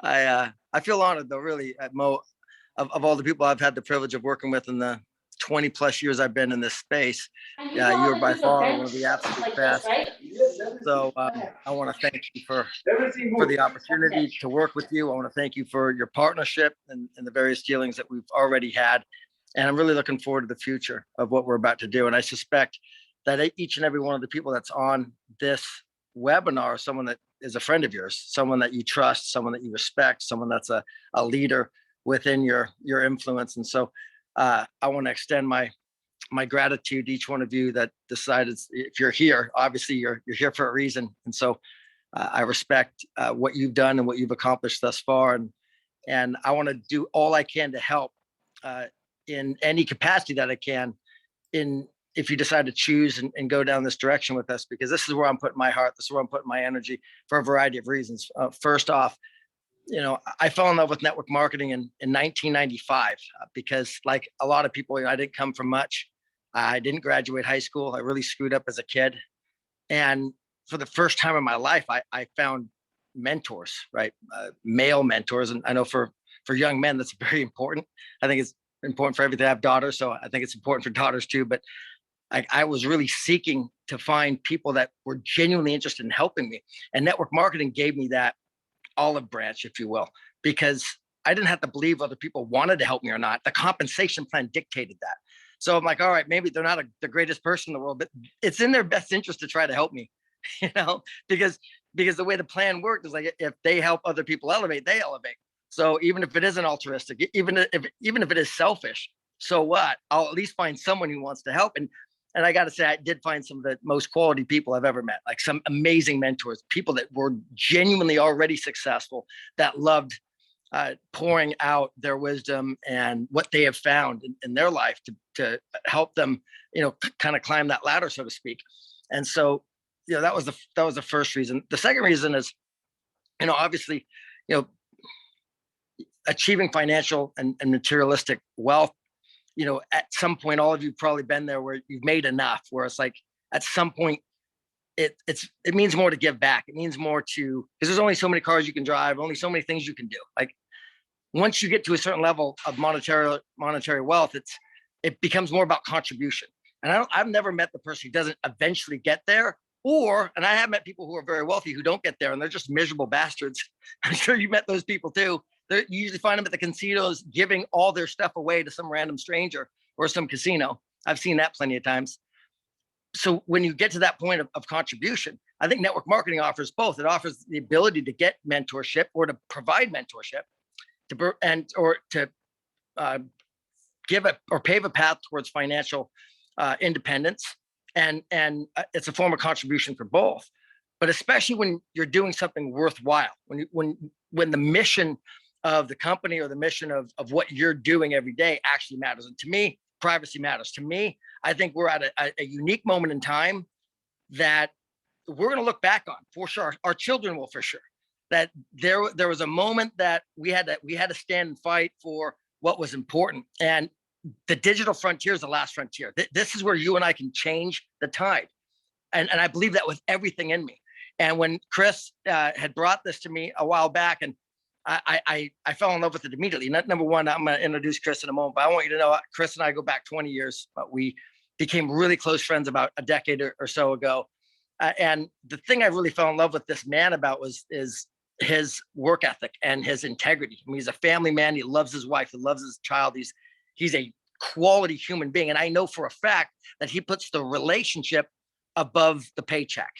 I feel honored though, really, at Mo, of all the people I've had the privilege of working with in the 20 plus years I've been in this space. Yeah, you are by far one of the absolute best. So I want to thank you for the opportunity to work with you. I want to thank you for your partnership and the various dealings that we've already had. And I'm really looking forward to the future of what we're about to do. And I suspect that each and every one of the people that's on this webinar, someone that is a friend of yours, someone that you trust, someone that you respect, someone that's a leader within your influence. And so I want to extend my gratitude to each one of you that decided, if you're here, obviously you're here for a reason. And so I respect what you've done and what you've accomplished thus far. And I want to do all I can to help in any capacity that I can, if you decide to choose and go down this direction with us, because this is where I'm putting my heart, this is where I'm putting my energy for a variety of reasons. First off, I fell in love with network marketing in 1995 because, like a lot of people, I didn't come from much. I didn't graduate high school. I really screwed up as a kid. And for the first time in my life, I found mentors, right? Male mentors. And I know for young men, that's very important. I think it's important for everything. I have daughters, so I think it's important for daughters too. But I was really seeking to find people that were genuinely interested in helping me. And network marketing gave me that olive branch, if you will, because I didn't have to believe whether people wanted to help me or not. The compensation plan dictated that. So I'm like, all right, maybe they're not the greatest person in the world, but it's in their best interest to try to help me, because the way the plan worked is like, if they help other people elevate, they elevate. So even if it isn't altruistic, even if it is selfish, so what? I'll at least find someone who wants to help. And I got to say, I did find some of the most quality people I've ever met, like some amazing mentors, people that were genuinely already successful, that loved pouring out their wisdom and what they have found in their life to help them, kind of climb that ladder, so to speak. And so, that was the first reason. The second reason is, obviously, achieving financial and materialistic wealth. At some point, all of you have probably been there where you've made enough, where it's like, at some point, it means more to give back. It means more because there's only so many cars you can drive, only so many things you can do. Like, once you get to a certain level of monetary wealth, it becomes more about contribution. And I've never met the person who doesn't eventually get there, and I have met people who are very wealthy who don't get there, and they're just miserable bastards. I'm sure you met those people too. You usually find them at the casinos giving all their stuff away to some random stranger or some casino. I've seen that plenty of times. So when you get to that point of contribution, I think network marketing offers both. It offers the ability to get mentorship or to provide mentorship, to give or pave a path towards financial independence. And it's a form of contribution for both. But especially when you're doing something worthwhile, when the mission of the company or the mission of what you're doing every day actually matters. And to me, privacy matters. To me, I think we're at a unique moment in time that we're going to look back on, for sure. Our children will, for sure. That there was a moment that we had to stand and fight for what was important. And the digital frontier is the last frontier. This is where you and I can change the tide. And I believe that with everything in me. And when Chris had brought this to me a while back, and I fell in love with it immediately. Number one, I'm going to introduce Chris in a moment, but I want you to know Chris and I go back 20 years, but we became really close friends about a decade or so ago. And the thing I really fell in love with this man about is his work ethic and his integrity. I mean, he's a family man. He loves his wife. He loves his child. He's a quality human being. And I know for a fact that he puts the relationship above the paycheck.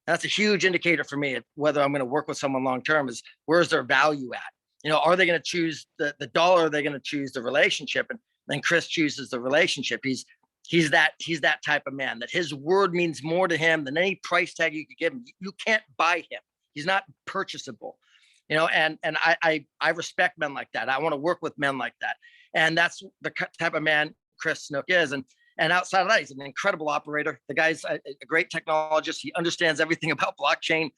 That's a huge indicator for me of whether I'm going to work with someone long-term, is where's their value at? Are they going to choose the dollar? Or are they going to choose the relationship? And then Chris chooses the relationship. He's that type of man, that his word means more to him than any price tag you could give him. You can't buy him. He's not purchasable, and I respect men like that. I want to work with men like that. And that's the type of man Chris Snook is. And outside of that, he's an incredible operator. The guy's a great technologist. He understands everything about blockchain.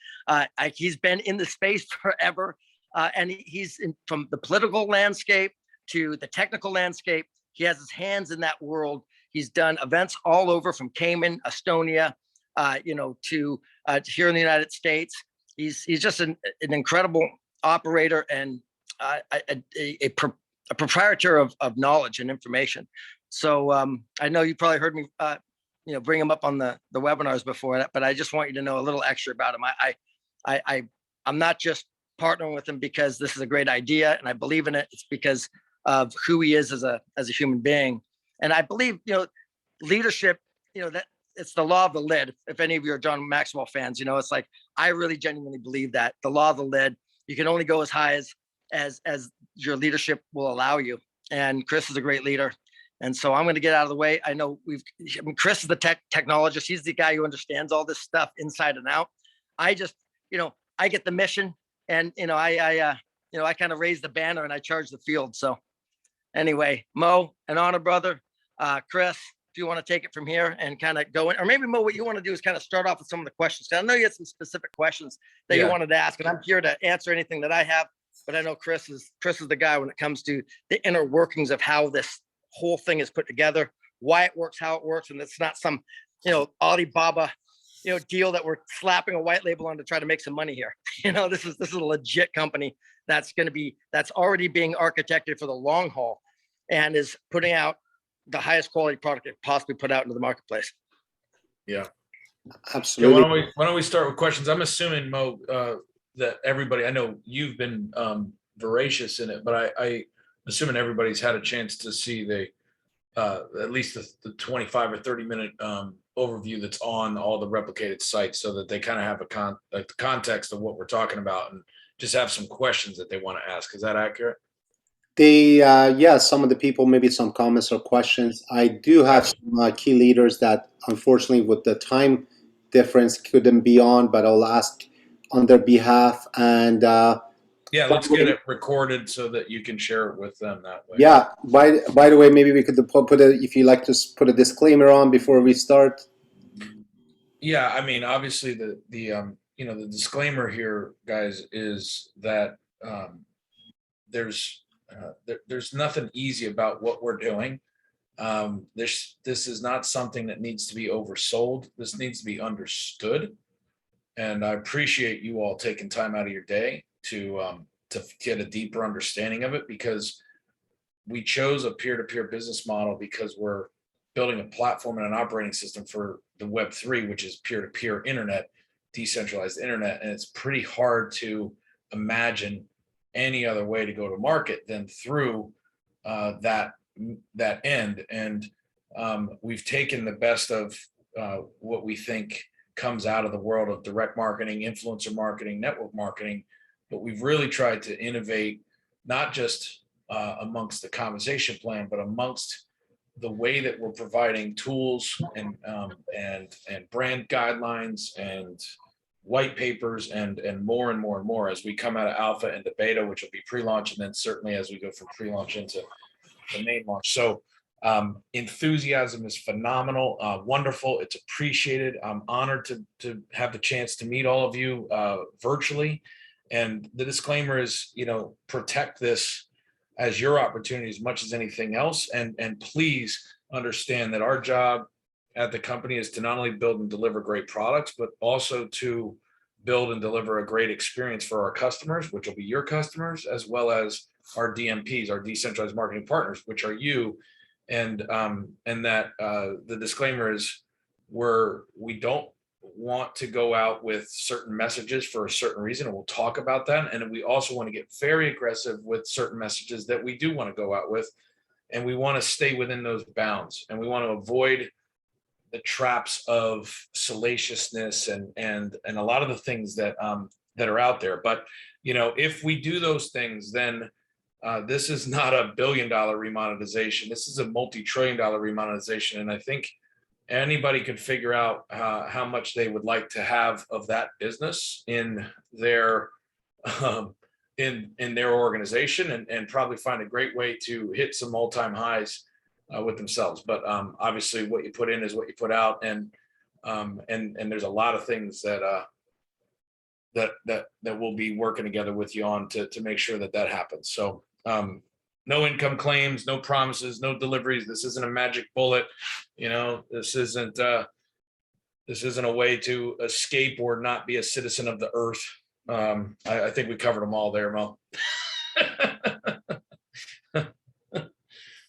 He's been in the space forever. And he's from the political landscape to the technical landscape. He has his hands in that world. He's done events all over, from Cayman, Estonia, to here in the United States. He's just an incredible operator and a proprietor of knowledge and information. So I know you probably heard me, bring him up on the webinars before, but I just want you to know a little extra about him. I'm not just partnering with him because this is a great idea and I believe in it. It's because of who he is as a human being. And I believe, leadership, that it's the law of the lid. If any of you are John Maxwell fans, it's like, I really genuinely believe that the law of the lid, you can only go as high as your leadership will allow you. And Chris is a great leader. And so I'm going to get out of the way. I know Chris is the technologist. He's the guy who understands all this stuff inside and out. I just, I get the mission and, I kind of raise the banner and I charge the field. So anyway, Mo, an honor, brother. Chris, if you want to take it from here and kind of go in, or maybe Mo, what you want to do is kind of start off with some of the questions. I know you had some specific questions that you wanted to ask, and I'm here to answer anything that I have. But I know Chris is the guy when it comes to the inner workings of how this whole thing is put together, why it works, how it works, and it's not some, Alibaba, deal that we're slapping a white label on to try to make some money here. This is a legit company that's already being architected for the long haul and is putting out the highest quality product it possibly put out into the marketplace. Yeah, absolutely. Yeah, why don't we start with questions? I'm assuming, Mo, that everybody, I know you've been voracious in it, but I assuming everybody's had a chance to see the at least the 25 or 30 minute overview that's on all the replicated sites, so that they kind of have a context of what we're talking about and just have some questions that they want to ask. Is that accurate? Some of the people, maybe some comments or questions. I do have some key leaders that unfortunately with the time difference couldn't be on, but I'll ask on their behalf. And yeah, let's get it recorded so that you can share it with them that way. Yeah, by the way, maybe we could put if you like to put a disclaimer on before we start. Yeah, I mean, obviously the disclaimer here, guys, is that there's nothing easy about what we're doing. This is not something that needs to be oversold. This needs to be understood. And I appreciate you all taking time out of your day to get a deeper understanding of it, because we chose a peer-to-peer business model because we're building a platform and an operating system for the Web3, which is peer-to-peer internet, decentralized internet. And it's pretty hard to imagine any other way to go to market than through that end. And we've taken the best of what we think comes out of the world of direct marketing, influencer marketing, network marketing, but we've really tried to innovate, not just amongst the conversation plan, but amongst the way that we're providing tools and brand guidelines and white papers and more and more and more as we come out of alpha into beta, which will be pre-launch, and then certainly as we go from pre-launch into the main launch. So enthusiasm is phenomenal, wonderful. It's appreciated. I'm honored to have the chance to meet all of you virtually. And the disclaimer is, protect this as your opportunity as much as anything else. And please understand that our job at the company is to not only build and deliver great products, but also to build and deliver a great experience for our customers, which will be your customers, as well as our DMPs, our decentralized marketing partners, which are you. And that the disclaimer is we don't want to go out with certain messages for a certain reason, and we'll talk about that. And we also want to get very aggressive with certain messages that we do want to go out with, and we want to stay within those bounds, and we want to avoid the traps of salaciousness and a lot of the things that are out there. But if we do those things, then this is not a $1 billion remonetization. This is a multi-trillion-dollar remonetization, and I think anybody could figure out how much they would like to have of that business in their in their organization, and probably find a great way to hit some all-time highs with themselves. But obviously what you put in is what you put out, and there's a lot of things that we'll be working together with you on to make sure that happens. So no income claims, no promises, no deliveries. This isn't a magic bullet. This isn't a way to escape or not be a citizen of the earth. I think we covered them all there, Mo.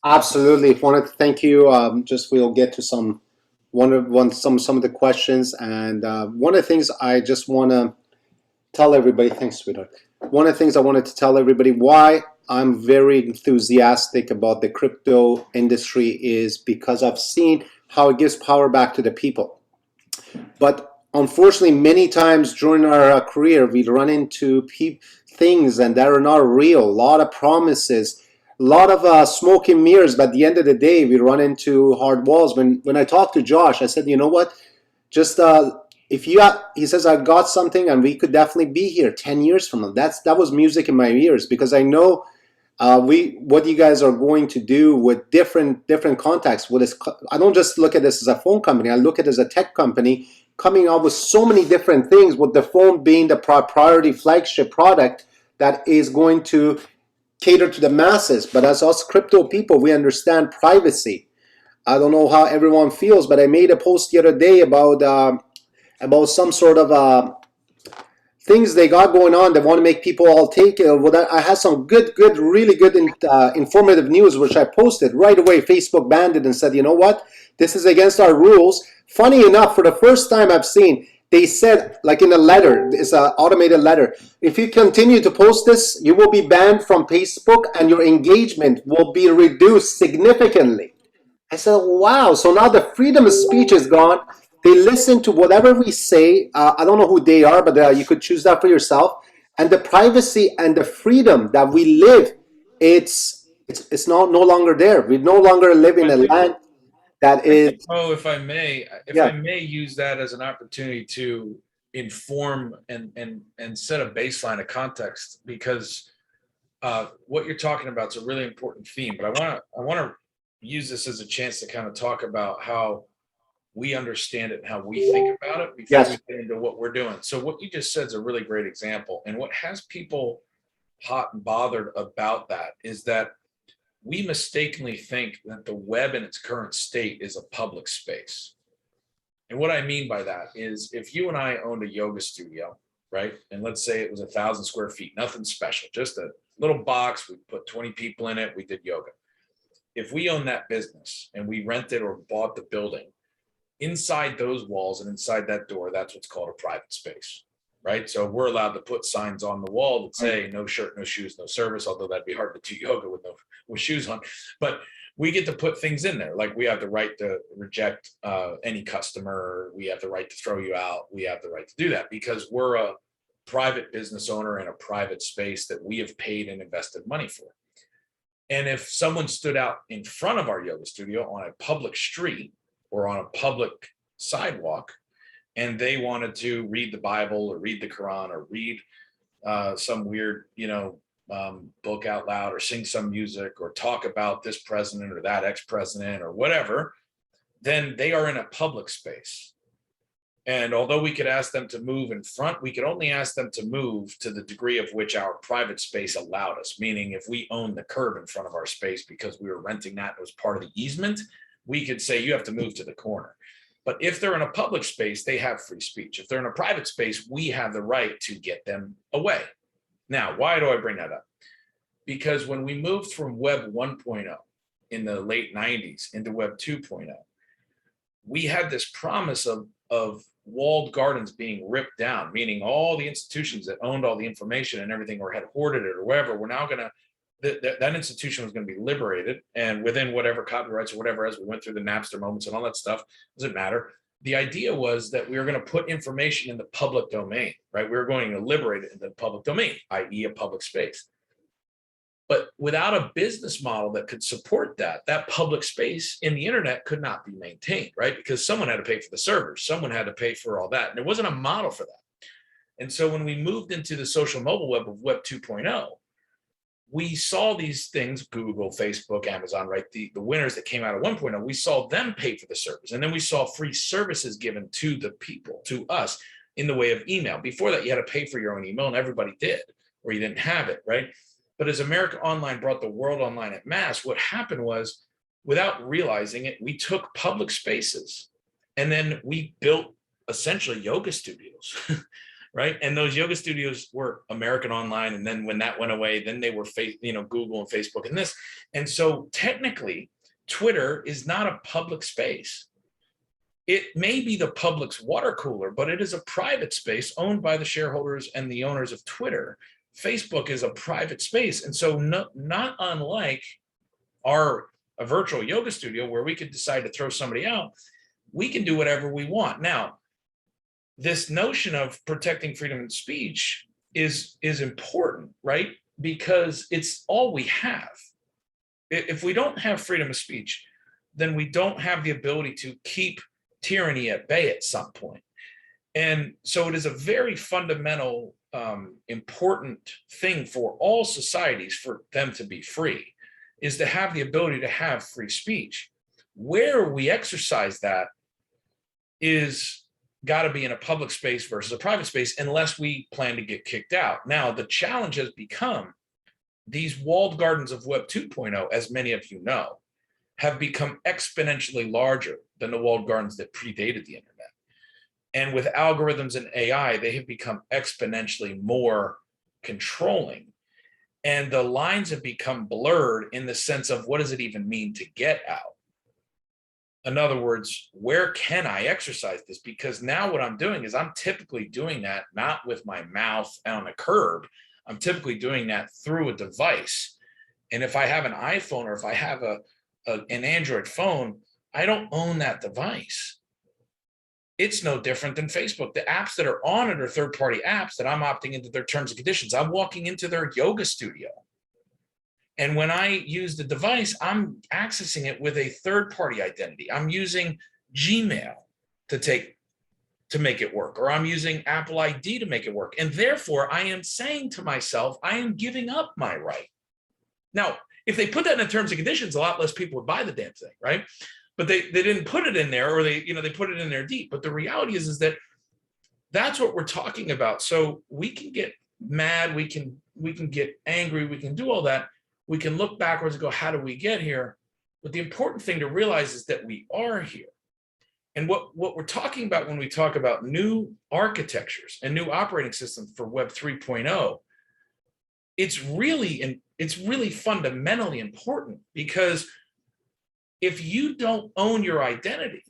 Absolutely. Wanted to thank you. Just we'll get to some some of the questions, and one of the things I just want to tell everybody. Thanks, sweetheart. One of the things I wanted to tell everybody why I'm very enthusiastic about the crypto industry is because I've seen how it gives power back to the people. But unfortunately, many times during our career, we run into things and that are not real. A lot of promises, a lot of smoke and mirrors. But at the end of the day, we run into hard walls. When I talked to Josh, I said, you know what? Just if you got, he says, I got something, and we could definitely be here 10 years from now. That was music in my ears, because I know what you guys are going to do with different contacts. I don't just look at this as a phone company. I look at it as a tech company coming out with so many different things, with the phone being the priority flagship product that is going to cater to the masses. But as us crypto people, we understand privacy. I don't know how everyone feels, but I made a post the other day about some sort of things they got going on. They want to make people all take it. Well, I had some really good informative news, which I posted right away. Facebook banned it and said, you know what? This is against our rules. Funny enough, for the first time I've seen, they said, like in a letter, it's an automated letter, if you continue to post this, you will be banned from Facebook and your engagement will be reduced significantly. I said, wow, so now the freedom of speech is gone. They listen to whatever we say. I don't know who they are, but you could choose that for yourself. And the privacy and the freedom that we live, it's no longer there. We no longer live in a land that is, Oh, if I may, yeah. use that as an opportunity to inform and set a baseline of context, because what you're talking about is a really important theme. But I want to use this as a chance to kind of talk about how we understand it and how we think about it before Yes. we get into what we're doing. So what you just said is a really great example. And what has people hot and bothered about that is that we mistakenly think that the web in its current state is a public space. And what I mean by that is, if you and I owned a yoga studio, right? And let's say it was 1,000 square feet, nothing special, just a little box. We put 20 people in it. We did yoga. If we own that business and we rented or bought the building, inside those walls and inside that door, that's what's called a private space, right? So we're allowed to put signs on the wall that say no shirt, no shoes, no service, although that'd be hard to do yoga with shoes on. But we get to put things in there. Like we have the right to reject any customer. We have the right to throw you out. We have the right to do that because we're a private business owner in a private space that we have paid and invested money for. And if someone stood out in front of our yoga studio on a public street or on a public sidewalk, and they wanted to read the Bible or read the Quran or read some weird, book out loud or sing some music or talk about this president or that ex-president or whatever, then they are in a public space. And although we could ask them to move in front, we could only ask them to move to the degree of which our private space allowed us. Meaning if we owned the curb in front of our space because we were renting that, it was part of the easement, we could say you have to move to the corner. But if they're in a public space, they have free speech. If they're in a private space, we have the right to get them away. Now, why do I bring that up? Because when we moved from Web 1.0 in the late 90s into Web 2.0, we had this promise of walled gardens being ripped down, meaning all the institutions that owned all the information and everything or had hoarded it or whatever, we're now going to, that institution was going to be liberated, and within whatever copyrights or whatever, as we went through the Napster moments and all that stuff, doesn't matter. The idea was that we were going to put information in the public domain, right? We were going to liberate it in the public domain, i.e. a public space. But without a business model that could support that public space in the internet could not be maintained, right? Because someone had to pay for the servers, someone had to pay for all that. And there wasn't a model for that. And so when we moved into the social mobile web of Web 2.0, we saw these things, Google, Facebook, Amazon, right? The winners that came out of 1.0, we saw them pay for the servers. And then we saw free services given to the people, to us, in the way of email. Before that, you had to pay for your own email, and everybody did, or you didn't have it, right? But as America Online brought the world online at mass, what happened was, without realizing it, we took public spaces and then we built essentially yoga studios. right? And those yoga studios were American Online. And then when that went away, then they were, Google and Facebook and this. And so technically, Twitter is not a public space. It may be the public's water cooler, but it is a private space owned by the shareholders and the owners of Twitter. Facebook is a private space. And so not unlike a virtual yoga studio where we could decide to throw somebody out, we can do whatever we want. Now, this notion of protecting freedom of speech is important, right? Because it's all we have. If we don't have freedom of speech, then we don't have the ability to keep tyranny at bay at some point. And so it is a very fundamental, important thing for all societies for them to be free, is to have the ability to have free speech. Where we exercise that is got to be in a public space versus a private space, unless we plan to get kicked out. Now, the challenge has become these walled gardens of Web 2.0, as many of you know, have become exponentially larger than the walled gardens that predated the internet. And with algorithms and AI, they have become exponentially more controlling. And the lines have become blurred in the sense of, what does it even mean to get out? In other words, where can I exercise this? Because now what I'm doing is I'm typically doing that not with my mouth on a curb. I'm typically doing that through a device. And if I have an iPhone, or if I have an Android phone, I don't own that device. It's no different than Facebook. The apps that are on it are third-party apps that I'm opting into their terms and conditions. I'm walking into their yoga studio. And when I use the device, I'm accessing it with a third-party identity. I'm using Gmail to make it work, or I'm using Apple ID to make it work. And therefore, I am saying to myself, I am giving up my right. Now, if they put that in the terms and conditions, a lot less people would buy the damn thing, right? But they didn't put it in there, or they put it in there deep. But the reality is that that's what we're talking about. So we can get mad, we can get angry, we can do all that. We can look backwards and go, how do we get here? But the important thing to realize is that we are here. And what we're talking about when we talk about new architectures and new operating systems for Web 3.0, it's really fundamentally important, because if you don't own your identity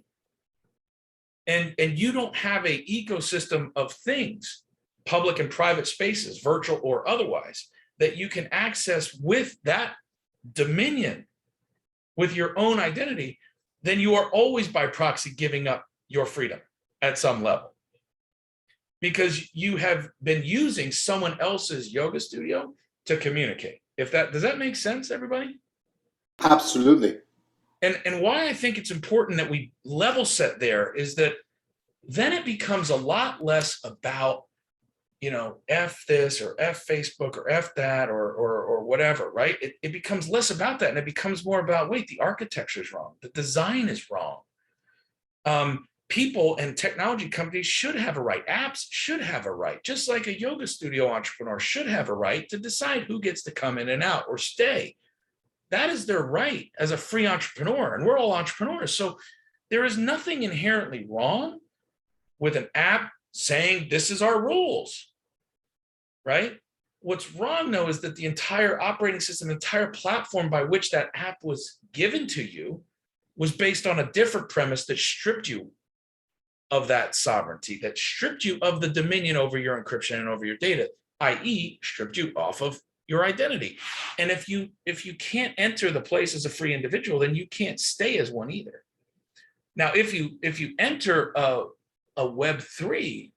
and you don't have an ecosystem of things, public and private spaces, virtual or otherwise, that you can access with that dominion, with your own identity, then you are always by proxy giving up your freedom at some level, because you have been using someone else's yoga studio to communicate. Does that make sense, everybody? Absolutely. And why I think it's important that we level set there is that then it becomes a lot less about, F this or F Facebook or F that or whatever, right? It becomes less about that, and it becomes more about, wait, the architecture is wrong. The design is wrong. People and technology companies should have a right. Apps should have a right, just like a yoga studio entrepreneur should have a right to decide who gets to come in and out or stay. That is their right as a free entrepreneur, and we're all entrepreneurs. So there is nothing inherently wrong with an app saying this is our rules, right? What's wrong, though, is that the entire operating system, entire platform by which that app was given to you was based on a different premise that stripped you of that sovereignty, that stripped you of the dominion over your encryption and over your data, i.e. stripped you off of your identity. And if you can't enter the place as a free individual, then you can't stay as one either. Now, if you enter a Web3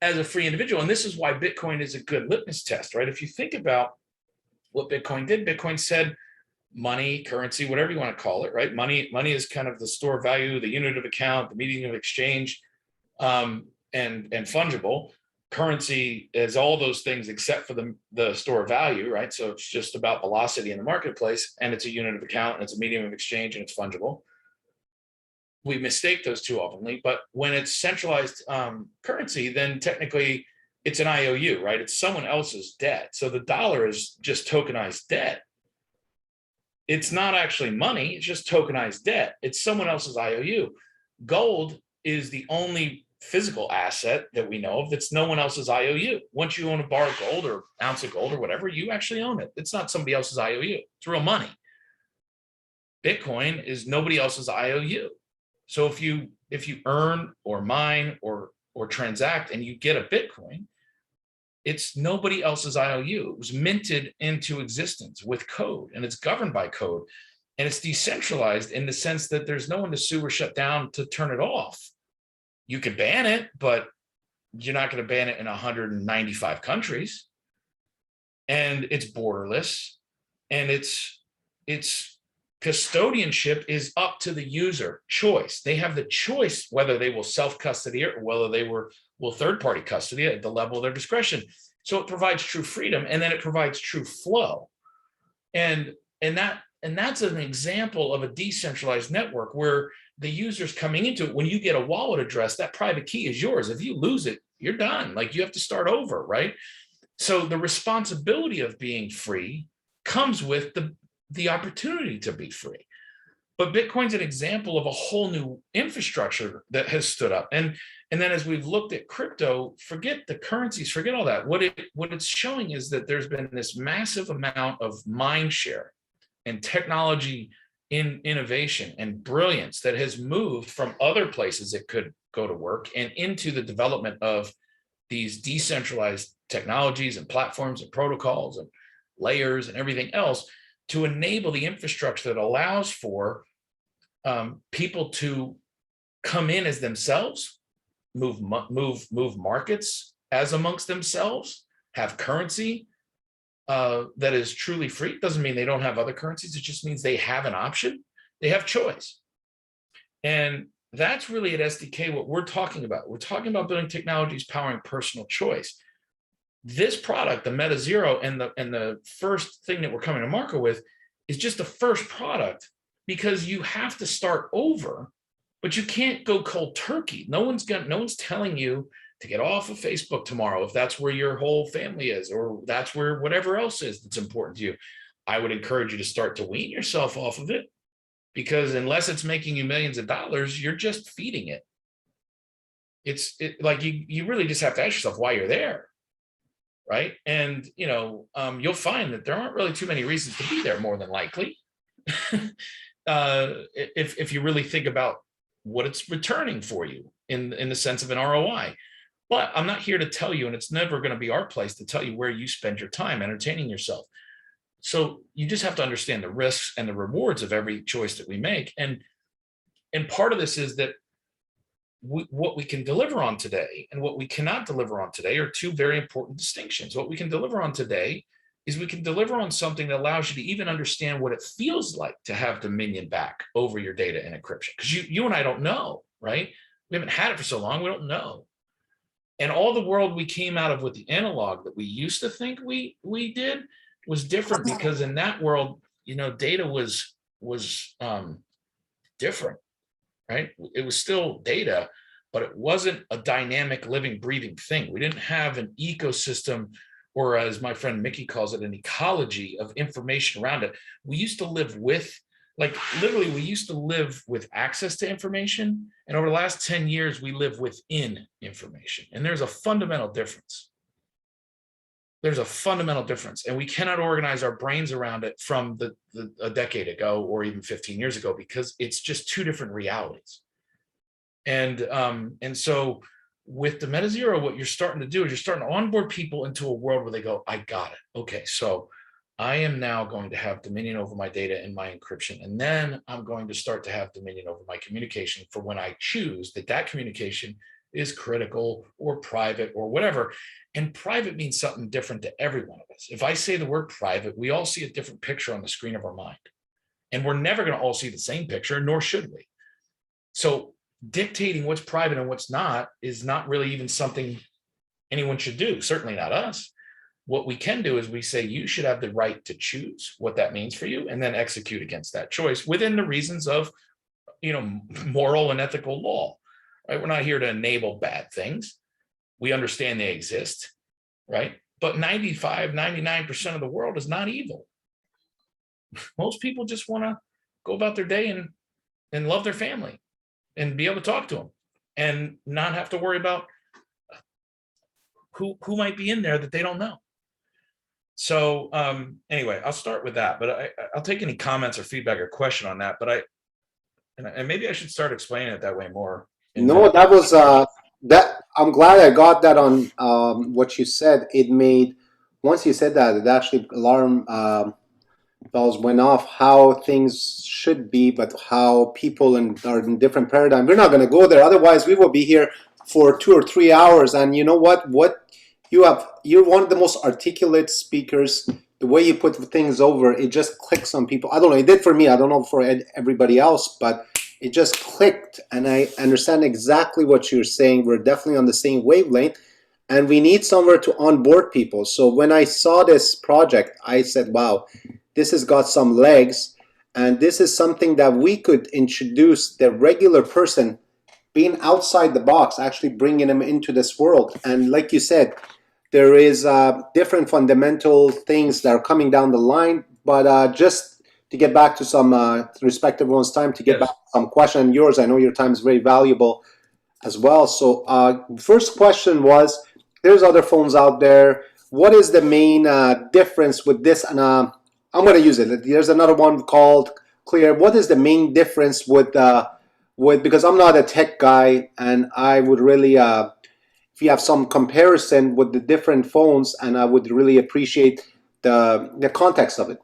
as a free individual, and this is why Bitcoin is a good litmus test, right? If you think about what Bitcoin did, Bitcoin said money, currency, whatever you want to call it, right? Money is kind of the store of value, the unit of account, the medium of exchange, and fungible. Currency is all those things except for the store of value, right? So it's just about velocity in the marketplace, and it's a unit of account, and it's a medium of exchange, and it's fungible. We mistake those two oftenly, but when it's centralized currency, then technically it's an IOU, right? It's someone else's debt. So the dollar is just tokenized debt. It's not actually money, it's just tokenized debt. It's someone else's IOU. Gold is the only physical asset that we know of that's no one else's IOU. Once you own a bar of gold or ounce of gold or whatever, you actually own it. It's not somebody else's IOU. It's real money. Bitcoin is nobody else's IOU. So if you earn or mine or transact and you get a Bitcoin, it's nobody else's IOU. It was minted into existence with code, and it's governed by code, and it's decentralized in the sense that there's no one to sue or shut down to turn it off. You could ban it, but you're not going to ban it in 195 countries. And it's borderless, and its custodianship is up to the user choice. They have the choice whether they will self-custody it or whether they will third-party custody at the level of their discretion. So it provides true freedom, and then it provides true flow. And that's an example of a decentralized network where the user's coming into it. When you get a wallet address, that private key is yours. If you lose it, you're done. Like, you have to start over, right? So the responsibility of being free comes with the opportunity to be free. But Bitcoin's an example of a whole new infrastructure that has stood up. And then as we've looked at crypto, forget the currencies, forget all that. What it's showing is that there's been this massive amount of mind share and technology in innovation and brilliance that has moved from other places it could go to work and into the development of these decentralized technologies and platforms and protocols and layers and everything else to enable the infrastructure that allows for people to come in as themselves, move markets as amongst themselves, have currency that is truly free. It doesn't mean they don't have other currencies. It just means they have an option. They have choice. And that's really at SDK what we're talking about. We're talking about building technologies powering personal choice. This product, the metaZERO, and the first thing that we're coming to market with is just the first product, because you have to start over, but you can't go cold turkey. No one's telling you to get off of Facebook tomorrow if that's where your whole family is, or that's where whatever else is that's important to you. I would encourage you to start to wean yourself off of it, because unless it's making you millions of dollars, you're just feeding it. It's like you really just have to ask yourself why you're there, right? And you'll find that there aren't really too many reasons to be there, more than likely. If you really think about what it's returning for you in the sense of an ROI. But I'm not here to tell you, and it's never going to be our place to tell you where you spend your time entertaining yourself. So you just have to understand the risks and the rewards of every choice that we make. And part of this is that what we can deliver on today and what we cannot deliver on today are two very important distinctions. What we can deliver on today is we can deliver on something that allows you to even understand what it feels like to have dominion back over your data in encryption. Because you and I don't know, right? We haven't had it for so long, we don't know. And all the world we came out of with the analog that we used to think we did was different, because in that world, data was different, right? It was still data, but it wasn't a dynamic, living, breathing thing. We didn't have an ecosystem, or as my friend Mickey calls it, an ecology of information around it. We used to live with, we used to live with access to information. And over the last 10 years, we live within information. And there's a fundamental difference. There's a fundamental difference. And we cannot organize our brains around it from a decade ago or even 15 years ago, because it's just two different realities. And so with the metaZERO, what you're starting to do is you're starting to onboard people into a world where they go, I got it. Okay, so I am now going to have dominion over my data and my encryption. And then I'm going to start to have dominion over my communication for when I choose that communication is critical or private or whatever. And private means something different to every one of us. If I say the word private, we all see a different picture on the screen of our mind. And we're never going to all see the same picture, nor should we. So dictating what's private and what's not is not really even something anyone should do, certainly not us. What we can do is we say you should have the right to choose what that means for you, and then execute against that choice within the reasons of moral and ethical law. Right? We're not here to enable bad things. We understand they exist, right? But 99% of the world is not evil. Most people just want to go about their day and love their family and be able to talk to them. and not have to worry about who might be in there that they don't know. So anyway, I'll start with that, but I'll take any comments or feedback or question on that. But and maybe I should start explaining it that way more. No, that was that. I'm glad I got that on what you said. It made, once you said that, it actually alarm bells went off how things should be, but how people are in different paradigm. We're not going to go there, otherwise we will be here for 2 or 3 hours. And you know what? You're one of the most articulate speakers. The way you put things over, it just clicks on people. I don't know. It did for me. I don't know for everybody else, but it just clicked, and I understand exactly what you're saying. We're definitely on the same wavelength, and we need somewhere to onboard people. So when I saw this project, I said, wow, this has got some legs, and this is something that we could introduce the regular person being outside the box, actually bringing them into this world. And like you said, there is different fundamental things that are coming down the line, but just to get back to some respect everyone's time, to get back to some question, yours, I know your time is very valuable as well. So first question was, there's other phones out there. What is the main difference with this? And I'm going to use it. There's another one called Clear. What is the main difference with because I'm not a tech guy, and I would really, if you have some comparison with the different phones, and I would really appreciate the context of it.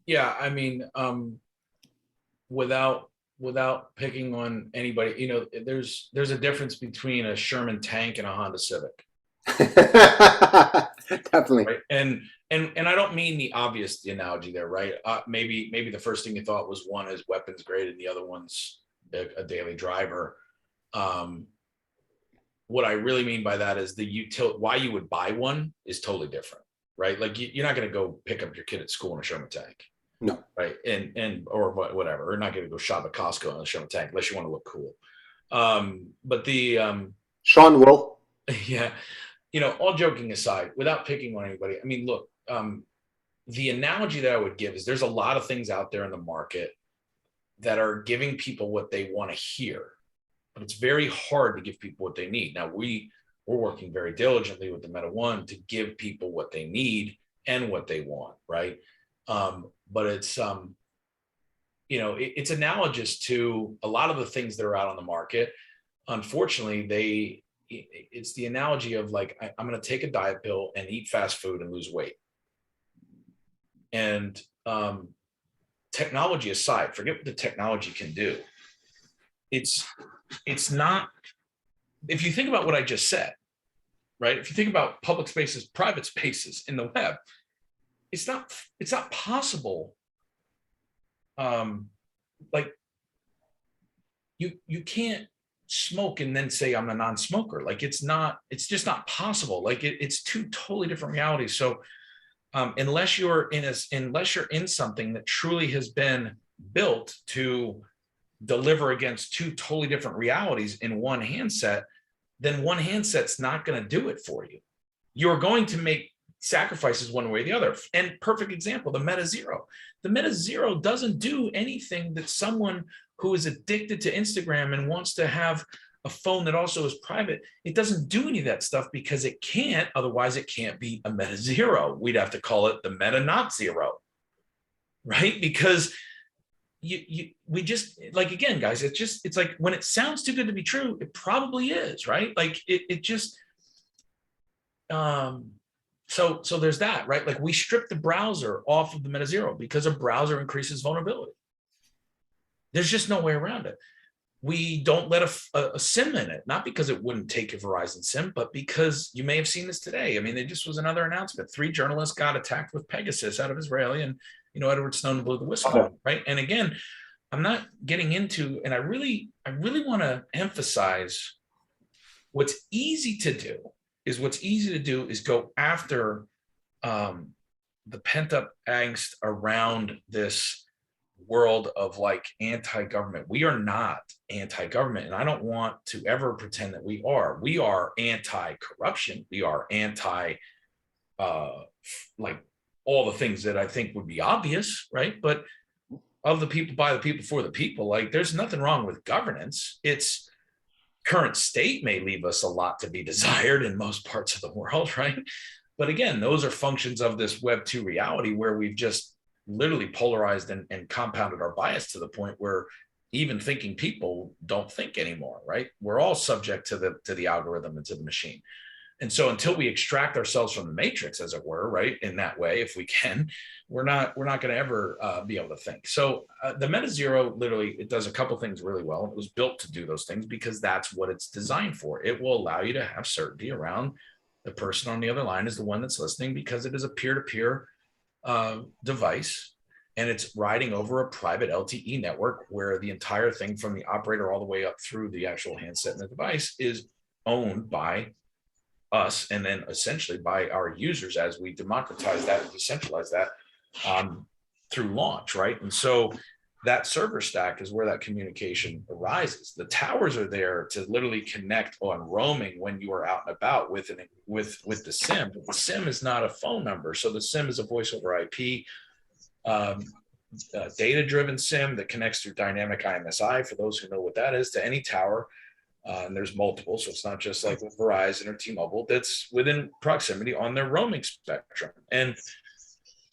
Yeah, I mean, without picking on anybody, you know, there's a difference between a Sherman tank and a Honda Civic. Definitely. Right? And I don't mean the obvious, the analogy there, right? Maybe the first thing you thought was one is weapons grade and the other one's a daily driver. What I really mean by that is why you would buy one is totally different, right? Like you're not going to go pick up your kid at school in a Sherman tank. No. Right. Or whatever. We're not going to go shop at Costco in a Sherman tank unless you want to look cool. But the Sean will. Yeah. You know, all joking aside, without picking on anybody, I mean, look, the analogy that I would give is there's a lot of things out there in the market that are giving people what they want to hear, but it's very hard to give people what they need. Now we're working very diligently with the Meta One to give people what they need and what they want. Right. But it's, you know, it's analogous to a lot of the things that are out on the market. Unfortunately, it's the analogy of like, I'm going to take a diet pill and eat fast food and lose weight. And technology aside, forget what the technology can do. It's not, if you think about what I just said, right? If you think about public spaces, private spaces in the web, it's not possible. Like you can't smoke and then say I'm a non-smoker. Like it's just not possible. Like it's two totally different realities. So unless you're in something that truly has been built to deliver against two totally different realities in one handset, then one handset's not going to do it for you. You're going to make sacrifices one way or the other. And perfect example, the metaZERO. The metaZERO doesn't do anything that someone who is addicted to Instagram and wants to have a phone that also is private, it doesn't do any of that stuff because it can't. Otherwise, it can't be a metaZERO. We'd have to call it the meta not zero, right? Because we just, like, again, guys, it's like when it sounds too good to be true, it probably is, right? Like it just, so there's that, right? Like we strip the browser off of the metaZERO because a browser increases vulnerability. There's just no way around it. We don't let a SIM in it, not because it wouldn't take a Verizon SIM, but because you may have seen this today. I mean, there just was another announcement. 3 journalists got attacked with Pegasus out of Israeli, and, you know, Edward Snowden blew the whistle, right? And again, I'm not getting into, and I really want to emphasize what's easy to do is go after the pent-up angst around this world of like anti-government. We are not anti-government, and I don't want to ever pretend that we are. We are anti-corruption. We are anti like all the things that I think would be obvious, right? But of the people, by the people, for the people, like there's nothing wrong with governance. It's current state may leave us a lot to be desired in most parts of the world, right? But again, those are functions of this Web 2 reality where we've just literally polarized and compounded our bias to the point where even thinking people don't think anymore, right? We're all subject to the algorithm and to the machine. And so until we extract ourselves from the matrix, as it were, right, in that way, if we can, we're not going to ever be able to think. So the metaZERO, literally, it does a couple things really well. It was built to do those things because that's what it's designed for. It will allow you to have certainty around the person on the other line is the one that's listening, because it is a peer-to-peer device, and it's riding over a private LTE network where the entire thing from the operator all the way up through the actual handset and the device is owned by us, and then essentially by our users as we democratize that and decentralize that through launch, right? And so that server stack is where that communication arises. The towers are there to literally connect on roaming when you are out and about with the SIM. But the SIM is not a phone number, so the SIM is a voice over IP data-driven SIM that connects through dynamic IMSI, for those who know what that is, to any tower. And there's multiple, so it's not just like with Verizon or T-Mobile, that's within proximity on their roaming spectrum. And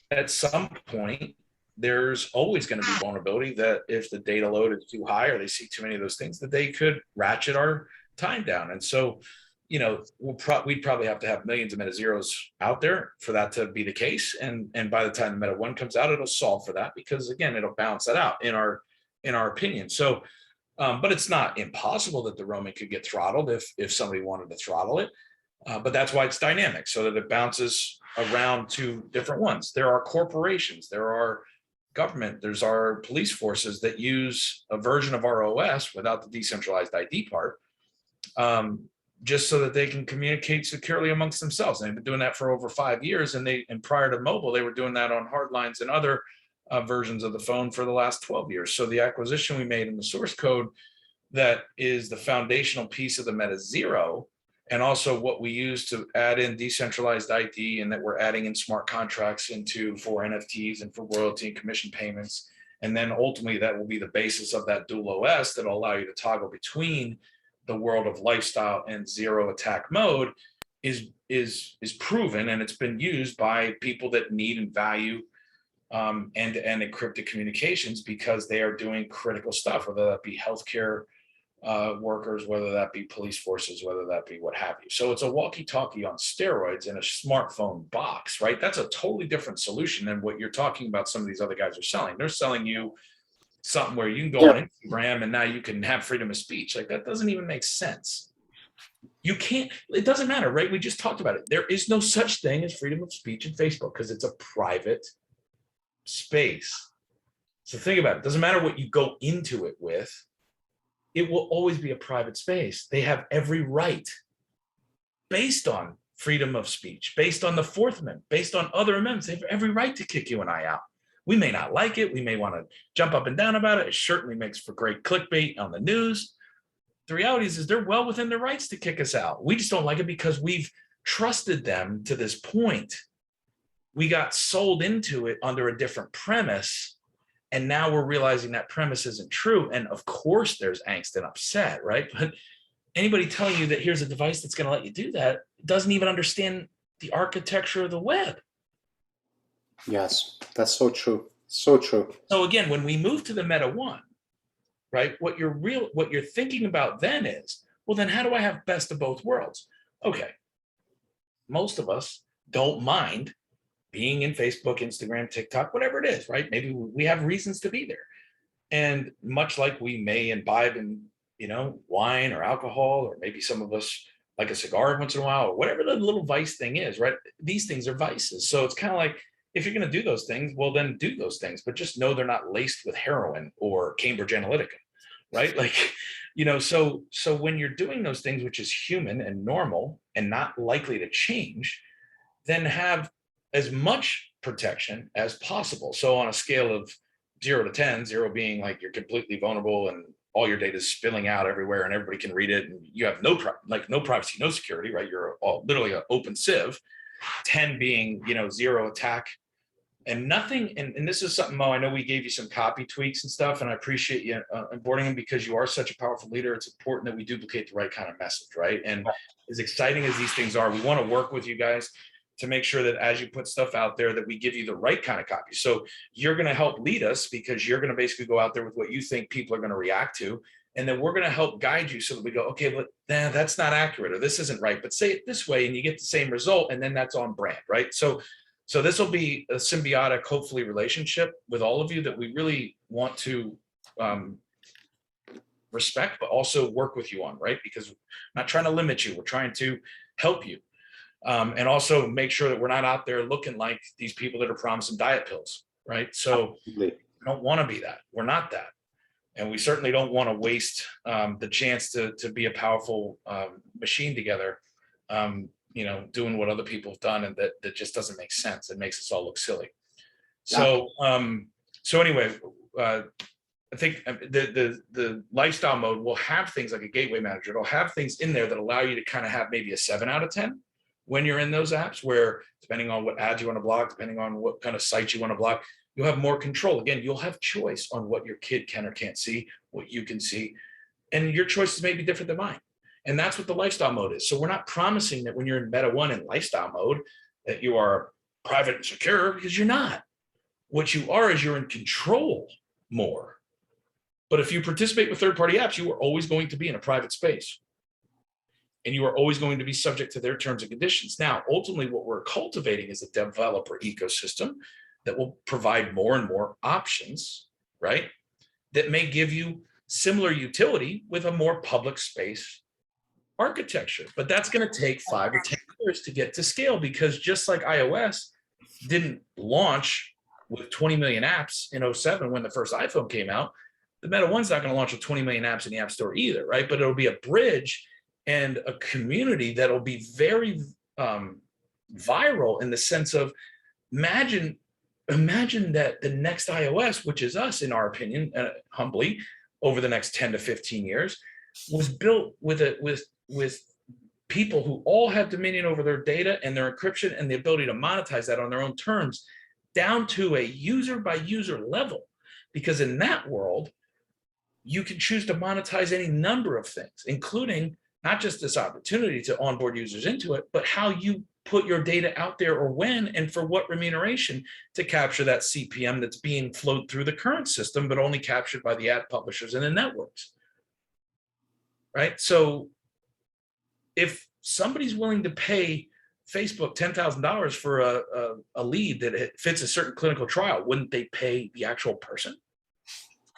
at some point, there's always going to be vulnerability that if the data load is too high or they see too many of those things, that they could ratchet our time down. And so, you know, we'd probably have to have millions of metaZEROs out there for that to be the case. And by the time the Meta 1 comes out, it'll solve for that, because again, it'll balance that out in our opinion. So, but it's not impossible that the roaming could get throttled if somebody wanted to throttle it. But that's why it's dynamic, so that it bounces around to different ones. There are corporations, there are government, there's our police forces that use a version of our OS without the decentralized ID part, just so that they can communicate securely amongst themselves. And they've been doing that for over 5 years, and prior to mobile, they were doing that on hard lines and other versions of the phone for the last 12 years. So the acquisition we made in the source code, that is the foundational piece of the metaZERO, and also what we use to add in decentralized ID, and that we're adding in smart contracts for NFTs and for royalty and commission payments. And then ultimately that will be the basis of that dual OS that will allow you to toggle between the world of lifestyle and zero attack mode, is proven, and it's been used by people that need and value end-to-end encrypted communications, because they are doing critical stuff, whether that be healthcare workers, whether that be police forces, whether that be what have you. So it's a walkie-talkie on steroids in a smartphone box, right? That's a totally different solution than what you're talking about some of these other guys are selling. They're selling you something where you can go on Instagram and now you can have freedom of speech. Like, that doesn't even make sense. You can't, it doesn't matter, right? We just talked about it. There is no such thing as freedom of speech in Facebook, because it's a private space. So think about it. It doesn't matter what you go into it with. It will always be a private space. They have every right, based on freedom of speech, based on the Fourth Amendment, based on other amendments. They have every right to kick you and I out. We may not like it. We may want to jump up and down about it. It certainly makes for great clickbait on the news. The reality is they're well within their rights to kick us out. We just don't like it because we've trusted them to this point. We got sold into it under a different premise, and now we're realizing that premise isn't true. And of course there's angst and upset, right? But anybody telling you that here's a device that's going to let you do that doesn't even understand the architecture of the web. Yes, that's so true. So true. So again, when we move to the Meta 1, right, what you're thinking about then is, well, then how do I have best of both worlds? Okay, most of us don't mind being in Facebook, Instagram, TikTok, whatever it is, right? Maybe we have reasons to be there. And much like we may imbibe in, wine or alcohol, or maybe some of us like a cigar once in a while, or whatever the little vice thing is, right? These things are vices. So it's kind of like, if you're going to do those things, well, then do those things, but just know they're not laced with heroin or Cambridge Analytica, right? Like, so when you're doing those things, which is human and normal and not likely to change, then have as much protection as possible. So on a scale of 0 to 10, 0 being like you're completely vulnerable and all your data is spilling out everywhere and everybody can read it and you have no privacy, no security, right? You're literally an open sieve. 10 being, 0 attack And nothing, and this is something, Mo, I know we gave you some copy tweaks and stuff, and I appreciate you onboarding them because you are such a powerful leader. It's important that we duplicate the right kind of message, right? And as exciting as these things are, we want to work with you guys to make sure that as you put stuff out there, that we give you the right kind of copy. So you're going to help lead us because you're going to basically go out there with what you think people are going to react to. And then we're going to help guide you so that we go, okay, but that's not accurate, or this isn't right, but say it this way, and you get the same result, and then that's on brand, right? So this will be a symbiotic, hopefully, relationship with all of you that we really want to respect, but also work with you on, right? Because we're not trying to limit you, we're trying to help you. And also make sure that we're not out there looking like these people that are promising diet pills, right? So we don't want to be that. We're not that. And we certainly don't want to waste the chance to be a powerful machine together, doing what other people have done, and that just doesn't make sense. It makes us all look silly. So, anyway, I think the lifestyle mode will have things like a gateway manager. It'll have things in there that allow you to kind of have maybe a 7 out of 10 when you're in those apps, where depending on what ads you want to block, depending on what kind of sites you want to block, you'll have more control. Again, you'll have choice on what your kid can or can't see, what you can see, and your choices may be different than mine. And that's what the lifestyle mode is. So we're not promising that when you're in Meta 1 and lifestyle mode that you are private and secure, because you're not. What you are is you're in control more. But if you participate with third-party apps, you are always going to be in a private space. And you are always going to be subject to their terms and conditions. Now, ultimately, what we're cultivating is a developer ecosystem that will provide more and more options, right? That may give you similar utility with a more public space architecture. But that's going to take 5 or 10 years to get to scale, because just like iOS didn't launch with 20 million apps in 2007 when the first iPhone came out, the Meta 1's not going to launch with 20 million apps in the App Store either, right? But it'll be a bridge and a community that'll be very viral, in the sense of imagine that the next iOS, which is us, in our opinion, humbly, over the next 10 to 15 years, was built with people who all have dominion over their data and their encryption and the ability to monetize that on their own terms, down to a user by user level. Because in that world, you can choose to monetize any number of things, including not just this opportunity to onboard users into it, but how you put your data out there, or when, and for what remuneration, to capture that CPM that's being flowed through the current system, but only captured by the ad publishers and the networks, right? So if somebody's willing to pay Facebook $10,000 for a lead that fits a certain clinical trial, wouldn't they pay the actual person?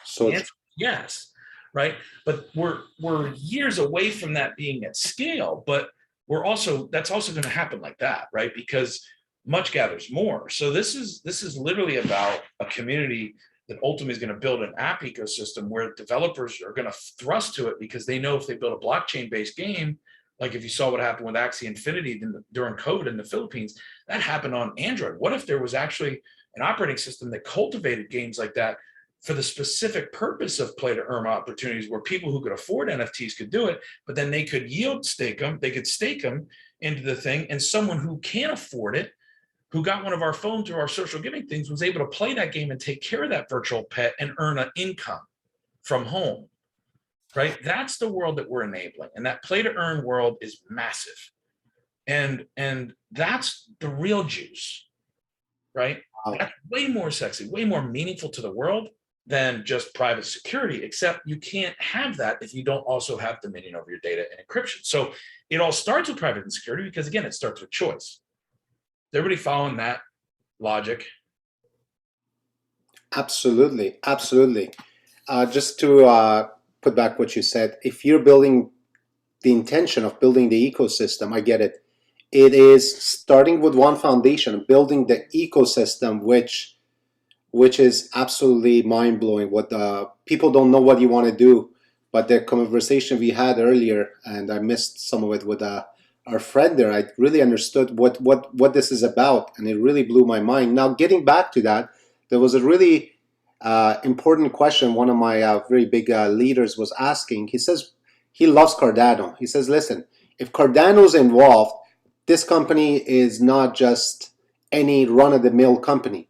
So yes, right? But we're years away from that being at scale, but that's also going to happen like that, right? Because much gathers more. So this is literally about a community that ultimately is going to build an app ecosystem where developers are going to thrust to it, because they know if they build a blockchain-based game, like if you saw what happened with Axie Infinity during COVID in the Philippines, that happened on Android. What if there was actually an operating system that cultivated games like that for the specific purpose of play to earn opportunities, where people who could afford NFTs could do it, but then they could stake them into the thing, and someone who can't afford it, who got one of our phones or our social giving things, was able to play that game and take care of that virtual pet and earn an income from home, right? That's the world that we're enabling. And that play to earn world is massive. And that's the real juice, right? That's way more sexy, way more meaningful to the world than just private security, except you can't have that if you don't also have dominion over your data and encryption. So it all starts with private and security, because again, it starts with choice. Is everybody following that logic? Absolutely, absolutely. Just to put back what you said, if you're building the intention of building the ecosystem, I get it. It is starting with one foundation, building the ecosystem, which is absolutely mind-blowing. What people don't know what you want to do, but the conversation we had earlier, and I missed some of it with our friend there, I really understood what this is about, and it really blew my mind. Now, getting back to that, there was a really important question one of my very big leaders was asking. He says he loves Cardano. He says, listen, if Cardano's involved, this company is not just any run-of-the-mill company.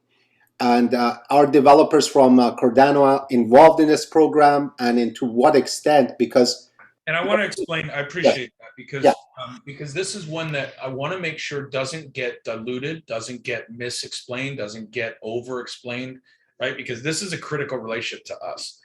And are developers from Cardano involved in this program, and into what extent? Because And I want to explain, I appreciate that because this is one that I want to make sure doesn't get diluted, doesn't get misexplained, doesn't get over-explained, right? Because this is a critical relationship to us.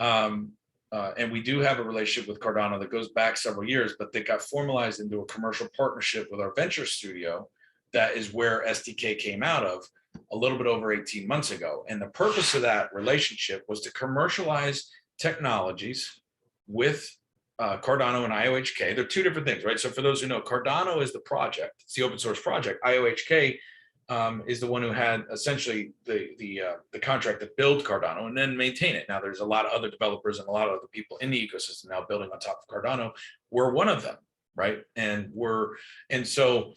And we do have a relationship with Cardano that goes back several years, but that got formalized into a commercial partnership with our venture studio. That is where SDK came out of a little bit over 18 months ago. And the purpose of that relationship was to commercialize technologies with Cardano and IOHK. They're two different things, right? So for those who know, Cardano is the project. It's the open source project. IOHK is the one who had essentially the contract to build Cardano and then maintain it. Now there's a lot of other developers and a lot of other people in the ecosystem now building on top of Cardano. We're one of them, right? And so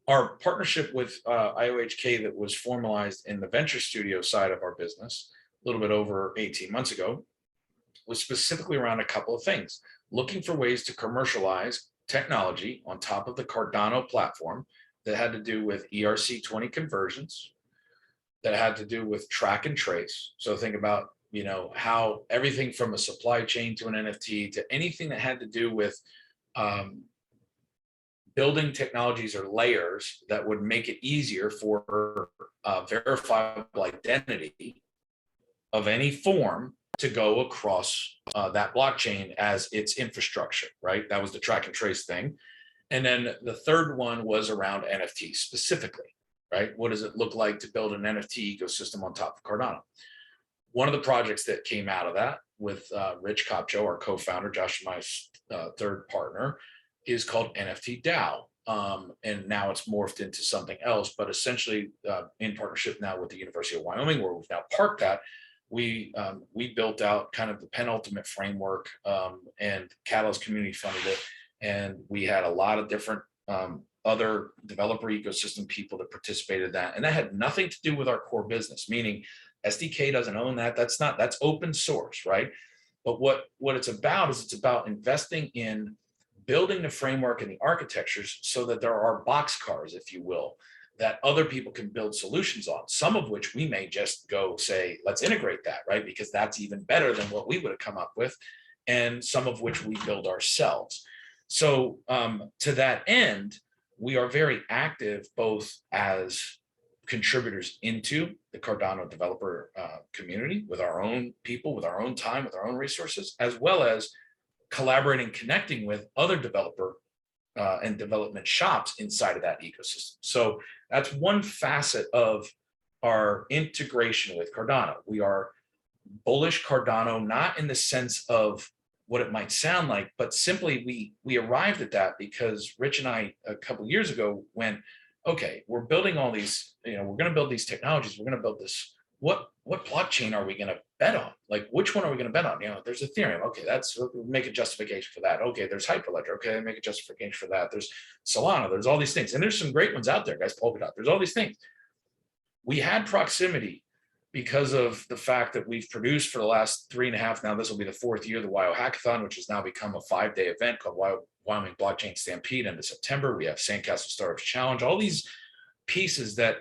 our partnership with IOHK that was formalized in the venture studio side of our business a little bit over 18 months ago was specifically around a couple of things, looking for ways to commercialize technology on top of the Cardano platform that had to do with ERC20 conversions, that had to do with track and trace. So think about, how everything from a supply chain to an NFT to anything that had to do with building technologies or layers that would make it easier for verifiable identity of any form to go across that blockchain as its infrastructure, right? That was the track and trace thing. And then the third one was around NFTs specifically, right? What does it look like to build an NFT ecosystem on top of Cardano? One of the projects that came out of that with Rich Kopcho, our co-founder, Josh and my third partner, is called NFT DAO. And now it's morphed into something else, but essentially in partnership now with the University of Wyoming, where we've now parked that, we built out kind of the penultimate framework, and Catalyst community funded it. And we had a lot of different other developer ecosystem people that participated in that. And that had nothing to do with our core business, meaning SDK doesn't own that. That's open source, right? But what it's about is it's about investing in building the framework and the architectures so that there are boxcars, if you will, that other people can build solutions on, some of which we may just go say, let's integrate that, right? Because that's even better than what we would have come up with, and some of which we build ourselves. So to that end, we are very active both as contributors into the Cardano developer community with our own people, with our own time, with our own resources, as well as collaborating, connecting with other developer and development shops inside of that ecosystem. So that's one facet of our integration with Cardano. We are bullish Cardano, not in the sense of what it might sound like, but simply we arrived at that because Rich and I a couple of years ago went, okay, we're building all these, we're going to build these technologies. We're going to build this. What blockchain are we going to bet on? Like, which one are we going to bet on? There's Ethereum. Okay, we'll make a justification for that. Okay, there's Hyperledger. Okay, make a justification for that. There's Solana. There's all these things. And there's some great ones out there, guys. Polkadot. There's all these things. We had proximity because of the fact that we've produced for the last 3.5, now this will be the 4th year, the WYO Hackathon, which has now become a 5-day event called Wyoming Blockchain Stampede into September. We have Sandcastle Startups Challenge, all these pieces that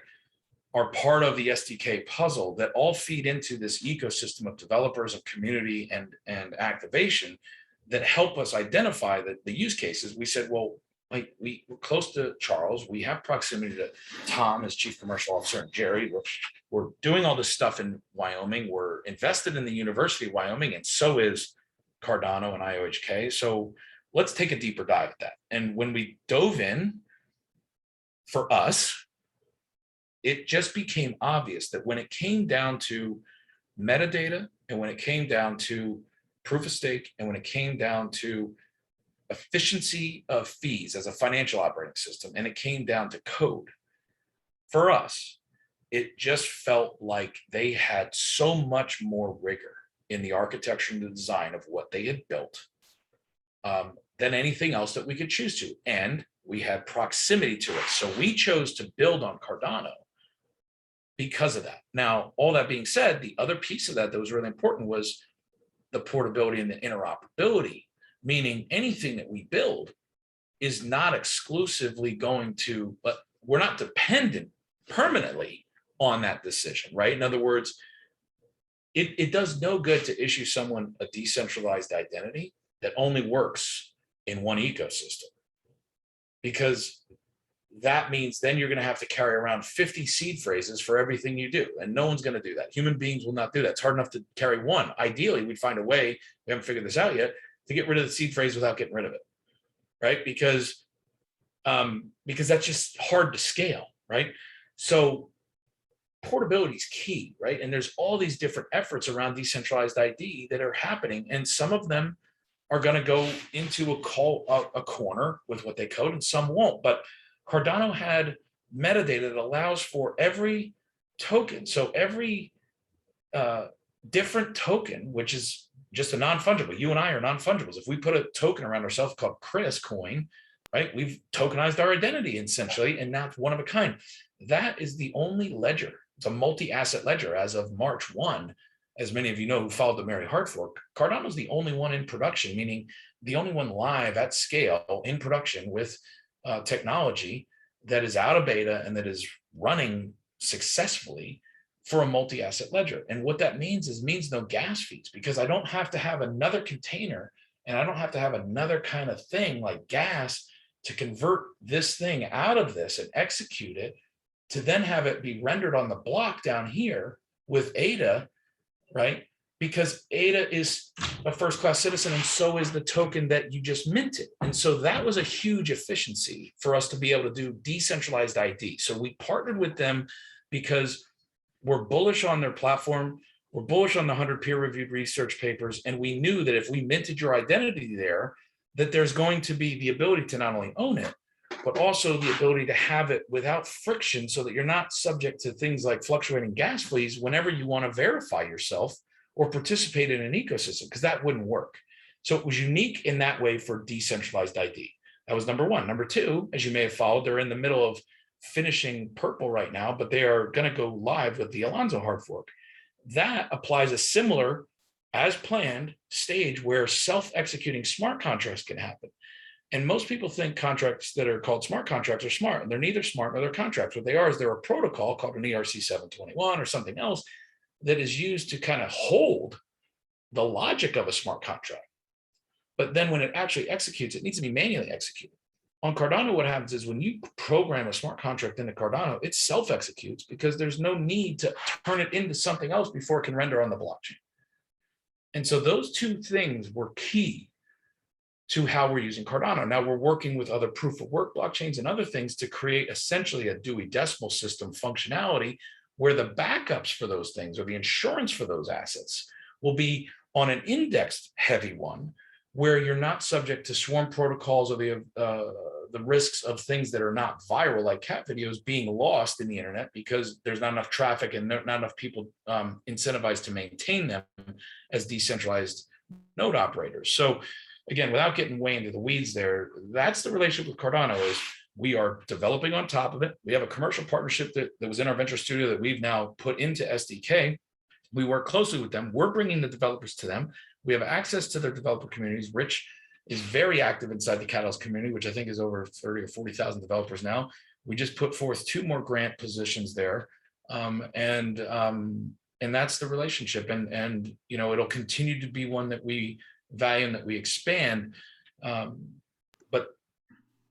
are part of the SDK puzzle that all feed into this ecosystem of developers and community and activation that help us identify the use cases. We said, well, like we're close to Charles. We have proximity to Tom as Chief Commercial Officer and Jerry. We're doing all this stuff in Wyoming. We're invested in the University of Wyoming, and so is Cardano and IOHK. So let's take a deeper dive at that. And when we dove in, for us, it just became obvious that when it came down to metadata and when it came down to proof of stake and when it came down to efficiency of fees as a financial operating system and it came down to code, for us, it just felt like they had so much more rigor in the architecture and the design of what they had built than anything else that we could choose to. And we had proximity to it. So we chose to build on Cardano because of that. Now, all that being said, the other piece of that was really important was the portability and the interoperability, meaning anything that we build is not exclusively going to, but we're not dependent permanently on that decision, right? In other words, it does no good to issue someone a decentralized identity that only works in one ecosystem, because that means then you're going to have to carry around 50 seed phrases for everything you do. And no one's going to do that. Human beings will not do that. It's hard enough to carry one. Ideally, we'd find a way, we haven't figured this out yet, to get rid of the seed phrase without getting rid of it, right? Because that's just hard to scale, right? So portability is key, right? And there's all these different efforts around decentralized ID that are happening, and some of them are going to go into a corner with what they code, and some won't. But Cardano had metadata that allows for every token. So every different token, which is just a non-fungible. You and I are non-fungibles. If we put a token around ourselves called Chris coin, right, we've tokenized our identity essentially, and now it's one of a kind. That is the only ledger. It's a multi-asset ledger as of March 1. As many of you know who followed the Mary hard fork, Cardano is the only one in production, meaning the only one live at scale in production with technology that is out of beta and that is running successfully for a multi-asset ledger. And what that means no gas fees, because I don't have to have another container, and I don't have to have another kind of thing like gas to convert this thing out of this and execute it, to then have it be rendered on the block down here with ADA, right? Because ADA is a first-class citizen, and so is the token that you just minted. And so that was a huge efficiency for us to be able to do decentralized ID. So we partnered with them because we're bullish on their platform. We're bullish on the 100 peer-reviewed research papers. And we knew that if we minted your identity there, that there's going to be the ability to not only own it, but also the ability to have it without friction, so that you're not subject to things like fluctuating gas fees whenever you want to verify yourself or participate in an ecosystem, because that wouldn't work. So it was unique in that way for decentralized ID. That was number one. Number two, as you may have followed, they're in the middle of finishing Purple right now, but they are going to go live with the Alonzo hard fork. That applies a similar, as planned, stage where self-executing smart contracts can happen. And most people think contracts that are called smart contracts are smart, and they're neither smart nor they're contracts. What they are is they're a protocol called an ERC 721 or something else that is used to kind of hold the logic of a smart contract. But then when it actually executes, it needs to be manually executed. On Cardano, what happens is when you program a smart contract into Cardano, it self-executes because there's no need to turn it into something else before it can render on the blockchain. And so those two things were key to how we're using Cardano. Now we're working with other proof of work blockchains and other things to create essentially a Dewey Decimal System functionality where the backups for those things or the insurance for those assets will be on an indexed heavy one, where you're not subject to swarm protocols or the risks of things that are not viral, like cat videos being lost in the internet because there's not enough traffic and not enough people incentivized to maintain them as decentralized node operators. So again, without getting way into the weeds there, that's the relationship with Cardano. Is we are developing on top of it. We have a commercial partnership that was in our venture studio that we've now put into SDK. We work closely with them. We're bringing the developers to them. We have access to their developer communities. Rich is very active inside the Catalyst community, which I think is over 30 or 40,000 developers now. We just put forth 2 more grant positions there. And that's the relationship. And you know, it'll continue to be one that we value and that we expand. But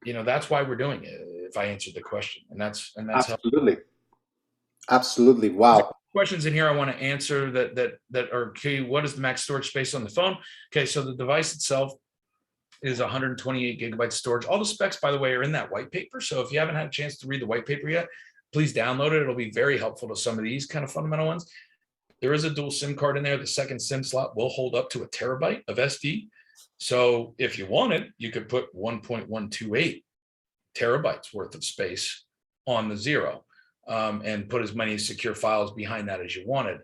you know, that's why we're doing it, if I answered the question. And that's absolutely. Absolutely. Wow. Questions in here I want to answer that are key. What is the max storage space on the phone? Okay, so the device itself is 128 gigabytes storage. All the specs, by the way, are in that white paper. So if you haven't had a chance to read the white paper yet, please download it. It'll be very helpful to some of these kind of fundamental ones. There is a dual SIM card in there. The second SIM slot will hold up to a terabyte of SD. So if you wanted, you could put 1.128 terabytes worth of space on the Zero. And put as many secure files behind that as you wanted.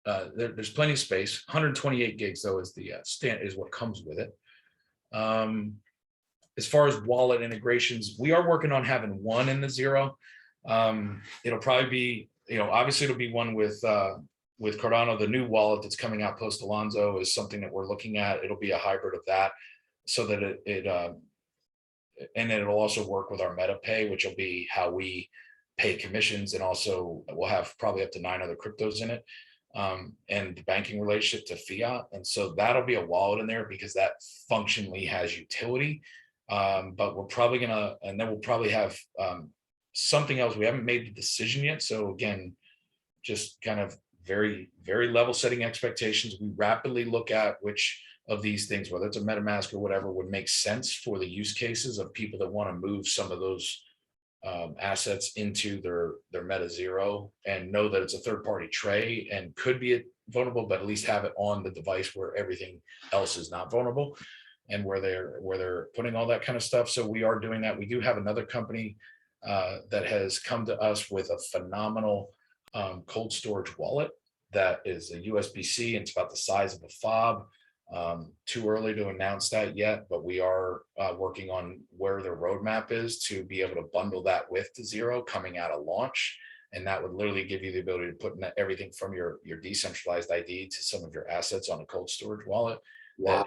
There's plenty of space. 128 gigs though is the is what comes with it. As far as wallet integrations, we are working on having one in the Zero. It'll probably be, you know, obviously it'll be one with Cardano. The new wallet that's coming out post Alonzo is something that we're looking at. It'll be a hybrid of that, so that and then it'll also work with our MetaPay, which will be how we pay commissions, and also we'll have probably up to 9 other cryptos in it, and the banking relationship to fiat. And so that'll be a wallet in there because that functionally has utility. But we're probably gonna, and then we'll probably have something else. We haven't made the decision yet. So again, just kind of very, very level setting expectations. We rapidly look at which of these things, whether it's a MetaMask or whatever, would make sense for the use cases of people that want to move some of those assets into their metaZERO and know that it's a third-party tray and could be vulnerable, but at least have it on the device where everything else is not vulnerable, and where they're putting all that kind of stuff. So we are doing that. We do have another company that has come to us with a phenomenal cold storage wallet that is a USB-C, and it's about the size of a fob. Too early to announce that yet, but we are working on where the roadmap is to be able to bundle that with the Zero coming out of launch. And that would literally give you the ability to put everything from your decentralized ID to some of your assets on a cold storage wallet. Wow. That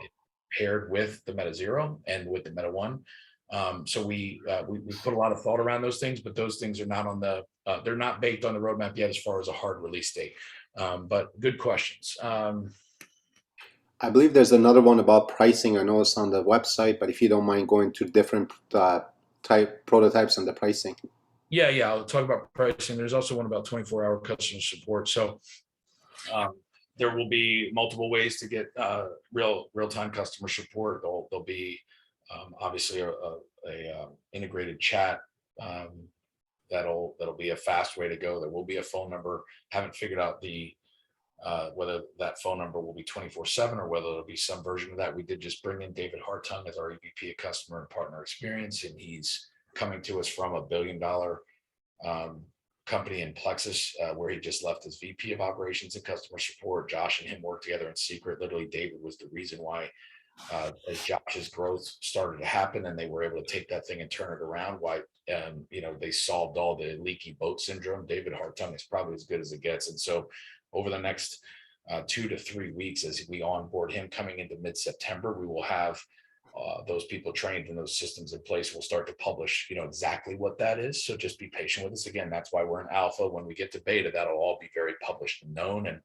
paired with the metaZERO and with the Meta One. So we put a lot of thought around those things, but those things are not on the they're not baked on the roadmap yet as far as a hard release date. But good questions. I believe there's another one about pricing. I know it's on the website, but if you don't mind going to different type prototypes and the pricing. Yeah, I'll talk about pricing. There's also one about 24-hour customer support. So there will be multiple ways to get real-time customer support. There'll be obviously a integrated chat. That'll be a fast way to go. There will be a phone number. Haven't figured out whether that phone number will be 24/7 or whether it'll be some version of that. We did just bring in David Hartung as our EVP of Customer and Partner Experience, and he's coming to us from $1 billion company in Plexus, where he just left as VP of Operations and Customer Support. Josh and him worked together in secret. Literally, David was the reason why, as Josh's growth started to happen and they were able to take that thing and turn it around, why they solved all the leaky boat syndrome. David Hartung is probably as good as it gets. And so over the next 2 to 3 weeks, as we onboard him coming into mid-September, we will have those people trained and those systems in place. We'll start to publish, exactly what that is. So just be patient with us. Again, that's why we're in alpha. When we get to beta, that'll all be very published and known,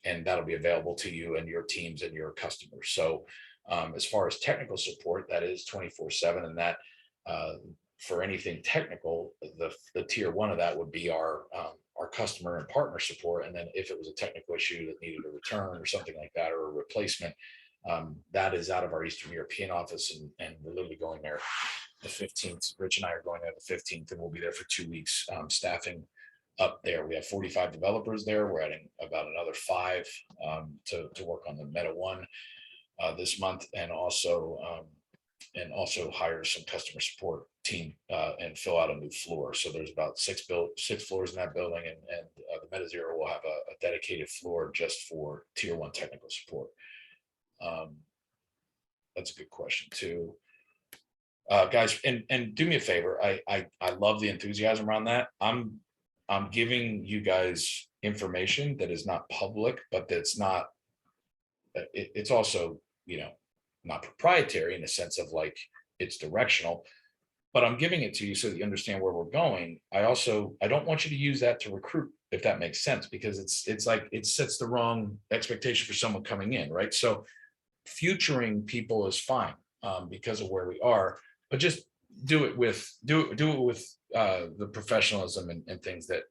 and that'll be available to you and your teams and your customers. So as far as technical support, that is 24/7, and that for anything technical, the tier 1 of that would be our customer and partner support. And then if it was a technical issue that needed a return or something like that, or a replacement, that is out of our Eastern European office, and we're literally going there the 15th. Rich and I are going there the 15th, and we'll be there for 2 weeks, staffing up there. We have 45 developers there. We're adding about another 5 to work on the Meta One this month, and also hire some customer support team and fill out a new floor. So there's about 6 floors in that building, and the metaZERO will have a dedicated floor just for tier 1 technical support. That's a good question too, guys. And do me a favor. I love the enthusiasm around that. I'm giving you guys information that is not public, but that's not. It's also not proprietary in the sense of like it's directional, but I'm giving it to you so that you understand where we're going. I don't want you to use that to recruit, if that makes sense, because it's like it sets the wrong expectation for someone coming in, right? So futuring people is fine because of where we are, but just do it with the professionalism and things that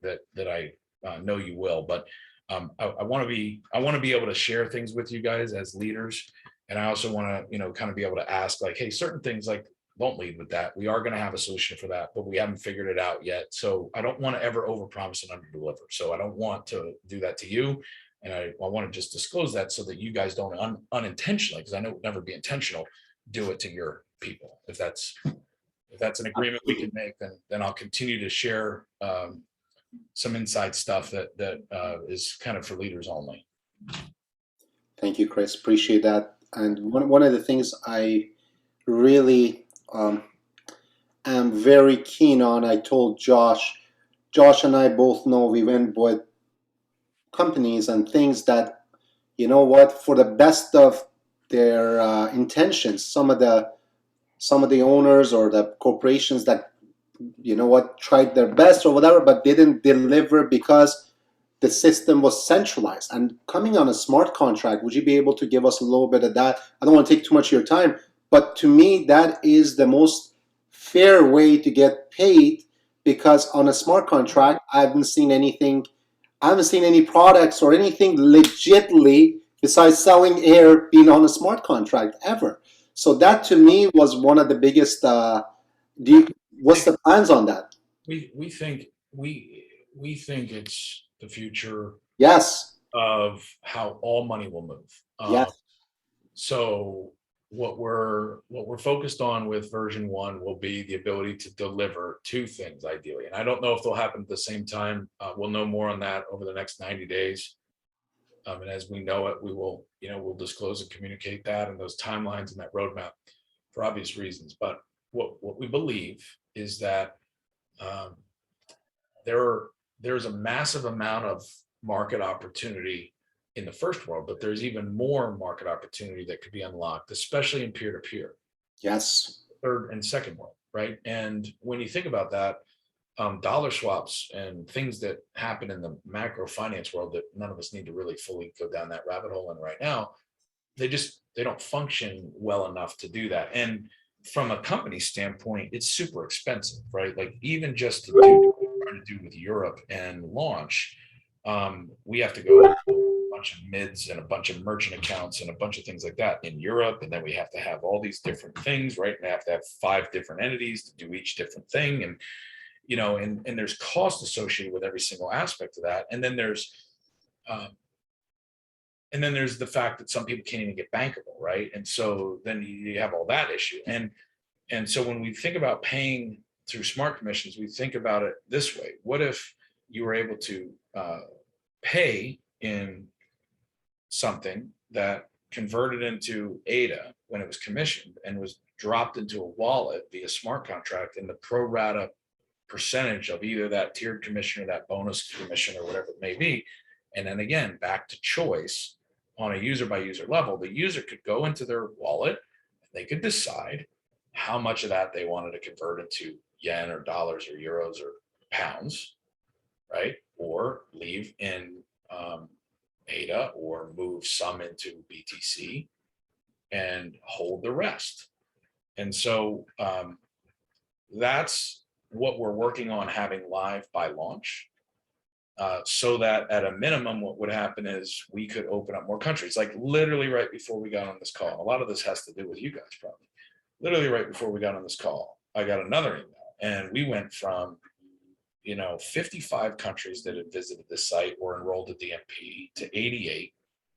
I know you will. But I want to be able to share things with you guys as leaders. And I also want to, kind of be able to ask like, hey, certain things like don't lead with that. We are going to have a solution for that, but we haven't figured it out yet. So I don't want to ever overpromise and underdeliver. So I don't want to do that to you. And I want to just disclose that so that you guys don't unintentionally, because I know it would never be intentional, do it to your people. If that's an agreement we can make, then I'll continue to share some inside stuff that is kind of for leaders only. Thank you, Chris. Appreciate that. And one of the things I really am very keen on, I told Josh and I both know we went with companies and things that, for the best of their intentions, some of the owners or the corporations that you know what, tried their best or whatever, but didn't deliver because the system was centralized. And coming on a smart contract, would you be able to give us a little bit of that? I don't want to take too much of your time, but to me, that is the most fair way to get paid, because on a smart contract, I haven't seen anything, I haven't seen any products or anything legitly besides selling air being on a smart contract ever. So that to me was one of the biggest. What's the plans on that? We think we think it's the future Yes, of how all money will move. yes, So what we're focused on with version 1 will be the ability to deliver two things ideally. And I don't know if they'll happen at the same time. We'll know more on that over the next 90 days. And as we know it, we will, we'll disclose and communicate that and those timelines and that roadmap for obvious reasons. But what we believe is that um, there's a massive amount of market opportunity in the first world, but there's even more market opportunity that could be unlocked, especially in peer-to-peer, yes, third and second world, right? And when you think about that, dollar swaps and things that happen in the macro finance world that none of us need to really fully go down that rabbit hole in right now, they don't function well enough to do that. And from a company standpoint, it's super expensive, right? Like even just to do what we're trying to do with Europe and launch, we have to go a bunch of mids and a bunch of merchant accounts and a bunch of things like that in Europe. And then we have to have all these different things, right? And they have to have 5 different entities to do each different thing. And, and there's cost associated with every single aspect of that. And then there's the fact that some people can't even get bankable, right? And so then you have all that issue. And so when we think about paying through smart commissions, we think about it this way. What if you were able to pay in something that converted into ADA when it was commissioned and was dropped into a wallet via smart contract, and the pro rata percentage of either that tiered commission or that bonus commission or whatever it may be. And then again, back to choice on a user by user level, the user could go into their wallet, and they could decide how much of that they wanted to convert into yen or dollars or euros or pounds, right? Or leave in ADA or move some into BTC and hold the rest. And so that's what we're working on having live by launch. So that at a minimum, what would happen is we could open up more countries, like literally right before we got on this call. A lot of this has to do with you guys, probably. Literally right before we got on this call, I got another email, and we went from 55 countries that had visited the site or enrolled at DMP to 88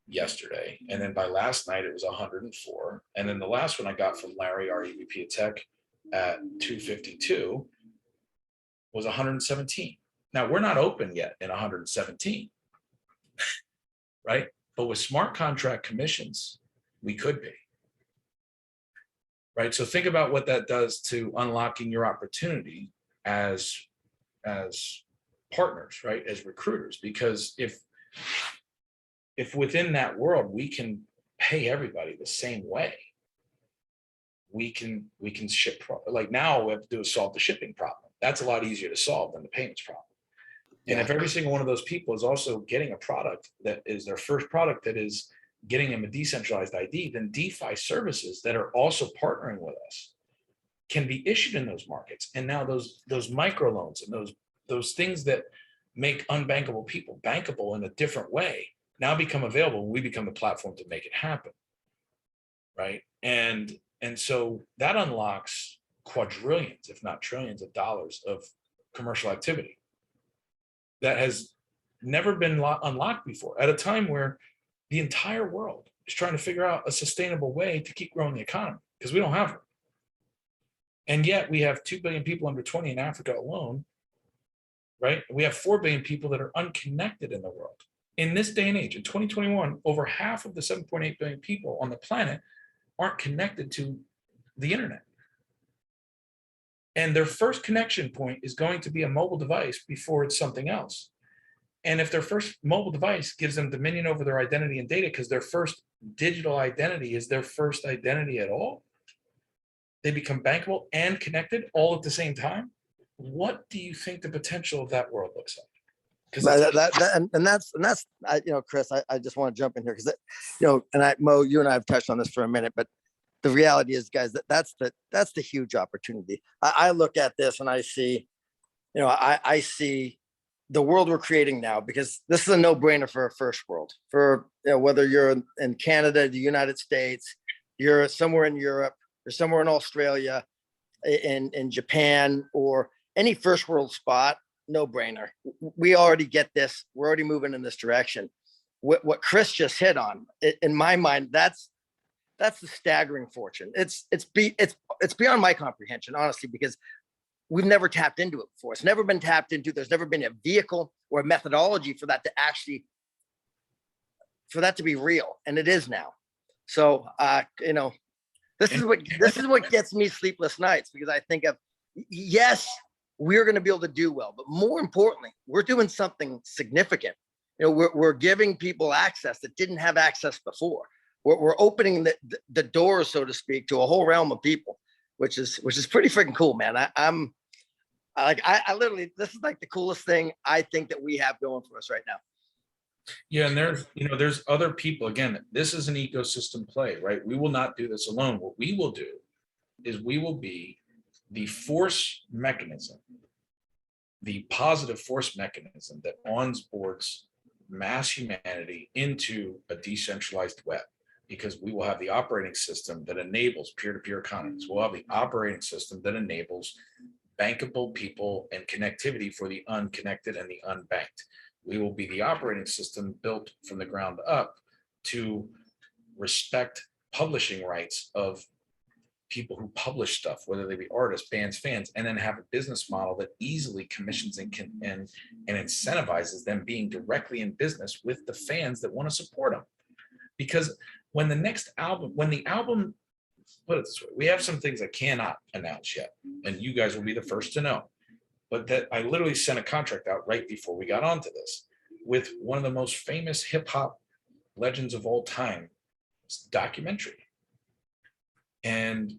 yesterday. And then by last night, it was 104. And then the last one I got from Larry, our EVP of Tech, at 2:52 was 117. Now, we're not open yet in 117, right? But with smart contract commissions, we could be, right? So think about what that does to unlocking your opportunity as partners, right? As recruiters, because if within that world, we can pay everybody the same way, we can ship, like now we have to do is solve the shipping problem. That's a lot easier to solve than the payments problem. And if every single one of those people is also getting a product that is their first product that is getting them a decentralized ID, then DeFi services that are also partnering with us can be issued in those markets. And now those microloans and those things that make unbankable people bankable in a different way now become available. We become the platform to make it happen, right? And so that unlocks quadrillions, if not trillions of dollars of commercial activity that has never been unlocked before, at a time where the entire world is trying to figure out a sustainable way to keep growing the economy, because we don't have it. And yet we have 2 billion people under 20 in Africa alone, right? We have 4 billion people that are unconnected in the world. In this day and age, in 2021, over half of the 7.8 billion people on the planet aren't connected to the internet. And their first connection point is going to be a mobile device before it's something else. And if their first mobile device gives them dominion over their identity and data, because their first digital identity is their first identity at all, they become bankable and connected all at the same time. what do you think the potential of that world looks like? Because That's Chris, I just want to jump in here because and Mo, you and I have touched on this for a minute, but the reality is, guys, that's the huge opportunity. I look at this and I see, I see the world we're creating now, because this is a no-brainer for a first world. For whether you're in Canada, the United States, you're somewhere in Europe, or somewhere in Australia, in Japan, or any first world spot, no brainer. We already get this. We're already moving in this direction. What Chris just hit on, in my mind, that's the staggering fortune. It's beyond my comprehension, honestly, because we've never tapped into it before. It's never been tapped into. There's never been a vehicle or a methodology for that to be real, and it is now. So this is what gets me sleepless nights, because I think of, yes, we're going to be able to do well, but more importantly, we're doing something significant. We're giving people access that didn't have access before. We're opening the door, so to speak, to a whole realm of people, which is pretty freaking cool, man. I literally, this is like the coolest thing I think that we have going for us right now. Yeah, and there's other people. Again, this is an ecosystem play, right? We will not do this alone. What we will do is we will be the force mechanism, the positive force mechanism that onboards mass humanity into a decentralized web, because we will have the operating system that enables peer-to-peer economies. We'll have the operating system that enables bankable people and connectivity for the unconnected and the unbanked. We will be the operating system built from the ground up to respect publishing rights of people who publish stuff, whether they be artists, bands, fans, and then have a business model that easily commissions and incentivizes them being directly in business with the fans that want to support them. Because when the album, put it this way, we have some things I cannot announce yet, and you guys will be the first to know. But that I literally sent a contract out right before we got onto this with one of the most famous hip hop legends of all time. It's a documentary. And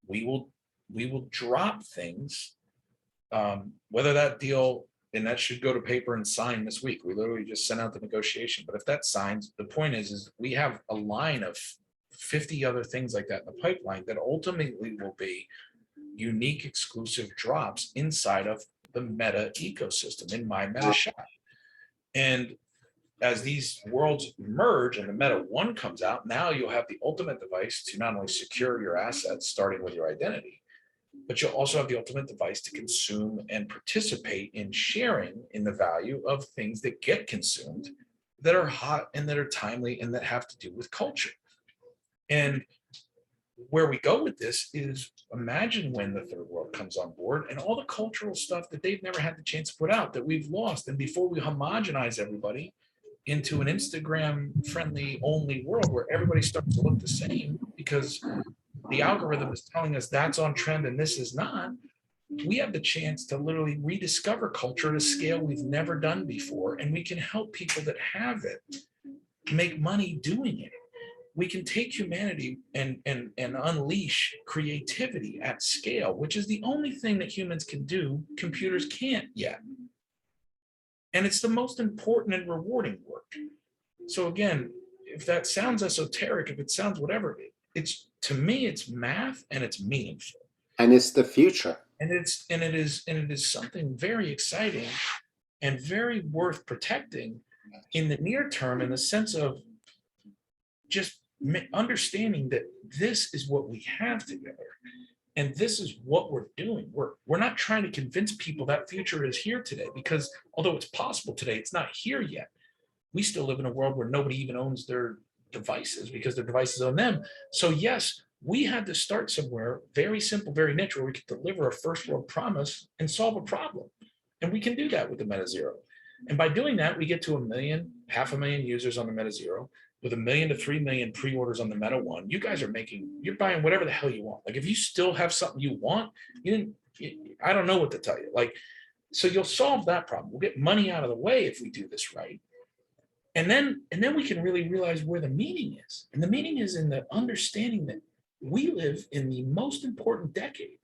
we will drop things, whether that deal, and that should go to paper and sign this week. We literally just sent out the negotiation. But if that signs, the point is we have a line of 50 other things like that in the pipeline that ultimately will be unique exclusive drops inside of the meta ecosystem in my meta shop. And as these worlds merge and the meta 1 comes out, now you'll have the ultimate device to not only secure your assets, starting with your identity, but you'll also have the ultimate device to consume and participate in sharing in the value of things that get consumed, that are hot and that are timely and that have to do with culture. And where we go with this is, imagine when the third world comes on board and all the cultural stuff that they've never had the chance to put out, that we've lost. And before we homogenize everybody into an Instagram friendly only world where everybody starts to look the same because the algorithm is telling us that's on trend and this is not, we have the chance to literally rediscover culture at a scale we've never done before. And we can help people that have it make money doing it. We can take humanity and unleash creativity at scale, which is the only thing that humans can do, computers can't yet. And it's the most important and rewarding work. So again, if that sounds esoteric, if it sounds whatever, it's, to me, it's math and it's meaningful. And it's the future. And it is something very exciting and very worth protecting in the near term, in the sense of just understanding that this is what we have together and this is what we're doing. We're not trying to convince people that future is here today, because although it's possible today, it's not here yet. We still live in a world where nobody even owns their devices because their devices own them. So yes, we had to start somewhere very simple, very niche, where we could deliver a first world promise and solve a problem. And we can do that with the metaZERO. And by doing that, we get to 1 million, 500,000 users on the metaZERO, with 1 million to 3 million pre-orders on the meta 1. You guys are you're buying whatever the hell you want. Like, if you still have something you want, I don't know what to tell you. Like, so you'll solve that problem. We'll get money out of the way if we do this right. And then we can really realize where the meaning is. And the meaning is in the understanding that we live in the most important decade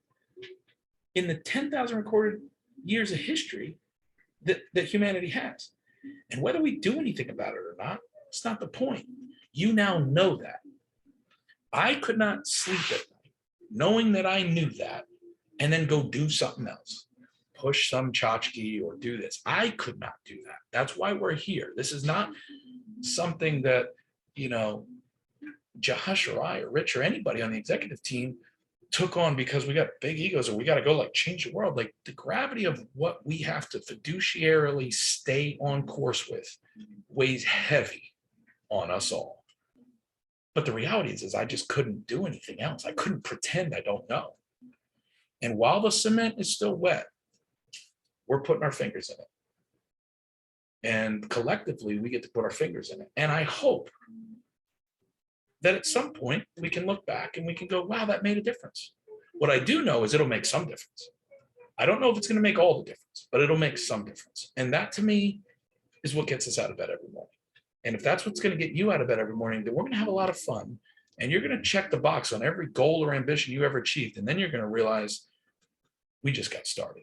in the 10,000 recorded years of history that humanity has. And whether we do anything about it or not, it's not the point. You now know that. I could not sleep at night knowing that I knew that and then go do something else, push some tchotchke or do this. I could not do that. That's why we're here. This is not something that, you know, Josh or I or Rich or anybody on the executive team took on because we got big egos or we got to go like change the world. Like the gravity of what we have to fiduciarily stay on course with weighs heavy on us all. But the reality is I just couldn't do anything else. I couldn't pretend I don't know. And while the cement is still wet, we're putting our fingers in it. And collectively, we get to put our fingers in it. And I hope that at some point we can look back and we can go, wow, that made a difference. What I do know is it'll make some difference. I don't know if it's going to make all the difference, but it'll make some difference. And that to me is what gets us out of bed every morning. And if that's what's going to get you out of bed every morning, then we're going to have a lot of fun. And you're going to check the box on every goal or ambition you ever achieved. And then you're going to realize we just got started.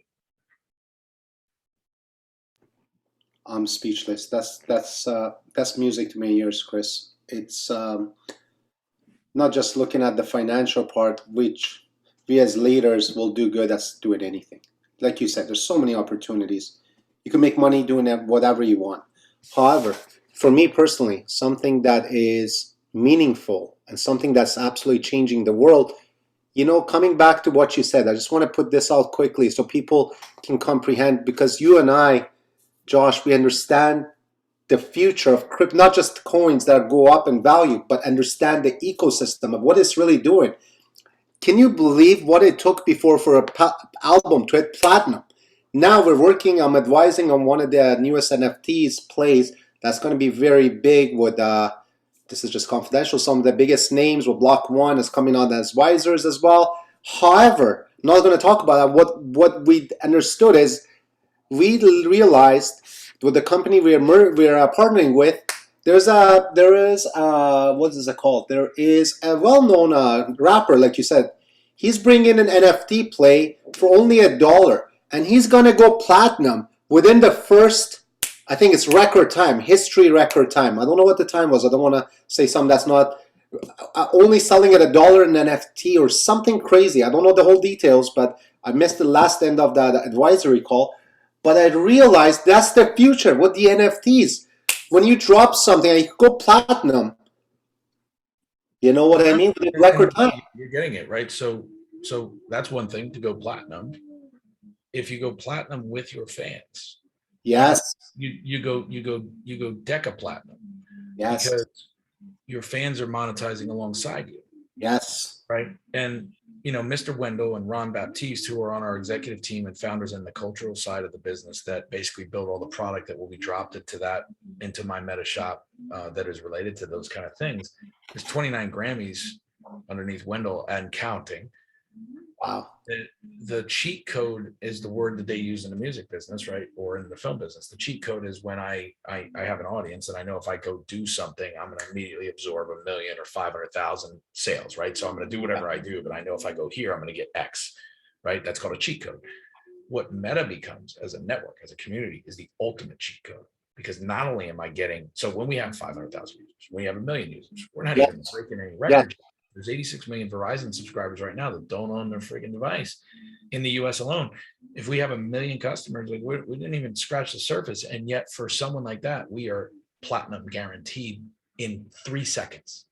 I'm speechless. That's music to my ears, Chris. It's not just looking at the financial part, which we as leaders will do good at doing anything. Like you said, there's so many opportunities. You can make money doing whatever you want. However, for me personally, something that is meaningful and something that's absolutely changing the world, you know, coming back to what you said, I just want to put this out quickly so people can comprehend, because you and I, Josh, we understand the future of crypto, not just coins that go up in value, but understand the ecosystem of what it's really doing. Can you believe what it took before for an album to hit platinum? Now we're working, I'm advising on one of the newest NFTs plays that's going to be very big with, this is just confidential, some of the biggest names with Block 1 is coming on as advisors as well. However, I'm not going to talk about that. What we understood is we realized with the company we're partnering with, there is what is it called? There is a well-known rapper, like you said. He's bringing an NFT play for only $1, and he's gonna go platinum within the first, I think it's record time, history record time. I don't know what the time was. I don't want to say something that's not. Only selling at $1 in NFT or something crazy. I don't know the whole details, but I missed the last end of that advisory call. But I realized that's the future with the NFTs. When you drop something and you go platinum, you know what I mean? With record time. You're getting it, right? So that's one thing, to go platinum. If you go platinum with your fans, yes, you go deca platinum. Yes, because your fans are monetizing alongside you. Yes, right. And you know, Mr. Wendell and Ron Baptiste, who are on our executive team and founders in the cultural side of the business that basically build all the product that will be dropped into my meta shop that is related to those kind of things. There's 29 Grammys underneath Wendell and counting. Wow. The cheat code is the word that they use in the music business, right? Or in the film business. The cheat code is when I have an audience and I know if I go do something, I'm going to immediately absorb 1 million or 500,000 sales, right? So I'm going to do whatever I do, but I know if I go here, I'm going to get X, right? That's called a cheat code. What Meta becomes as a network, as a community, is the ultimate cheat code. Because not only am I getting, so when we have 500,000 users, when we have 1 million users, we're not even breaking any records. There's 86 million Verizon subscribers right now that don't own their freaking device in the US alone. If we have 1 million customers, like we didn't even scratch the surface. And yet for someone like that, we are platinum guaranteed in 3 seconds,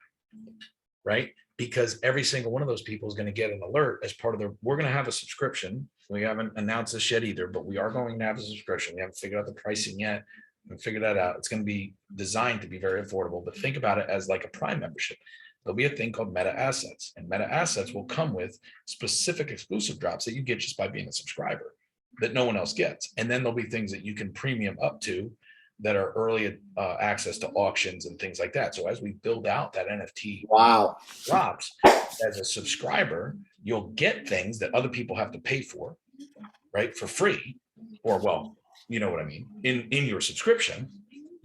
right? Because every single one of those people is going to get an alert as part of their, we're going to have a subscription. We haven't announced this yet either, but we are going to have a subscription. We haven't figured out the pricing yet. We figured that out. It's going to be designed to be very affordable, but think about it as like a Prime membership. There'll be a thing called meta assets, and meta assets will come with specific exclusive drops that you get just by being a subscriber that no one else gets. And then there'll be things that you can premium up to that are early access to auctions and things like that. So as we build out that NFT drops as a subscriber, you'll get things that other people have to pay for, right? For free, or well, you know what I mean, in your subscription.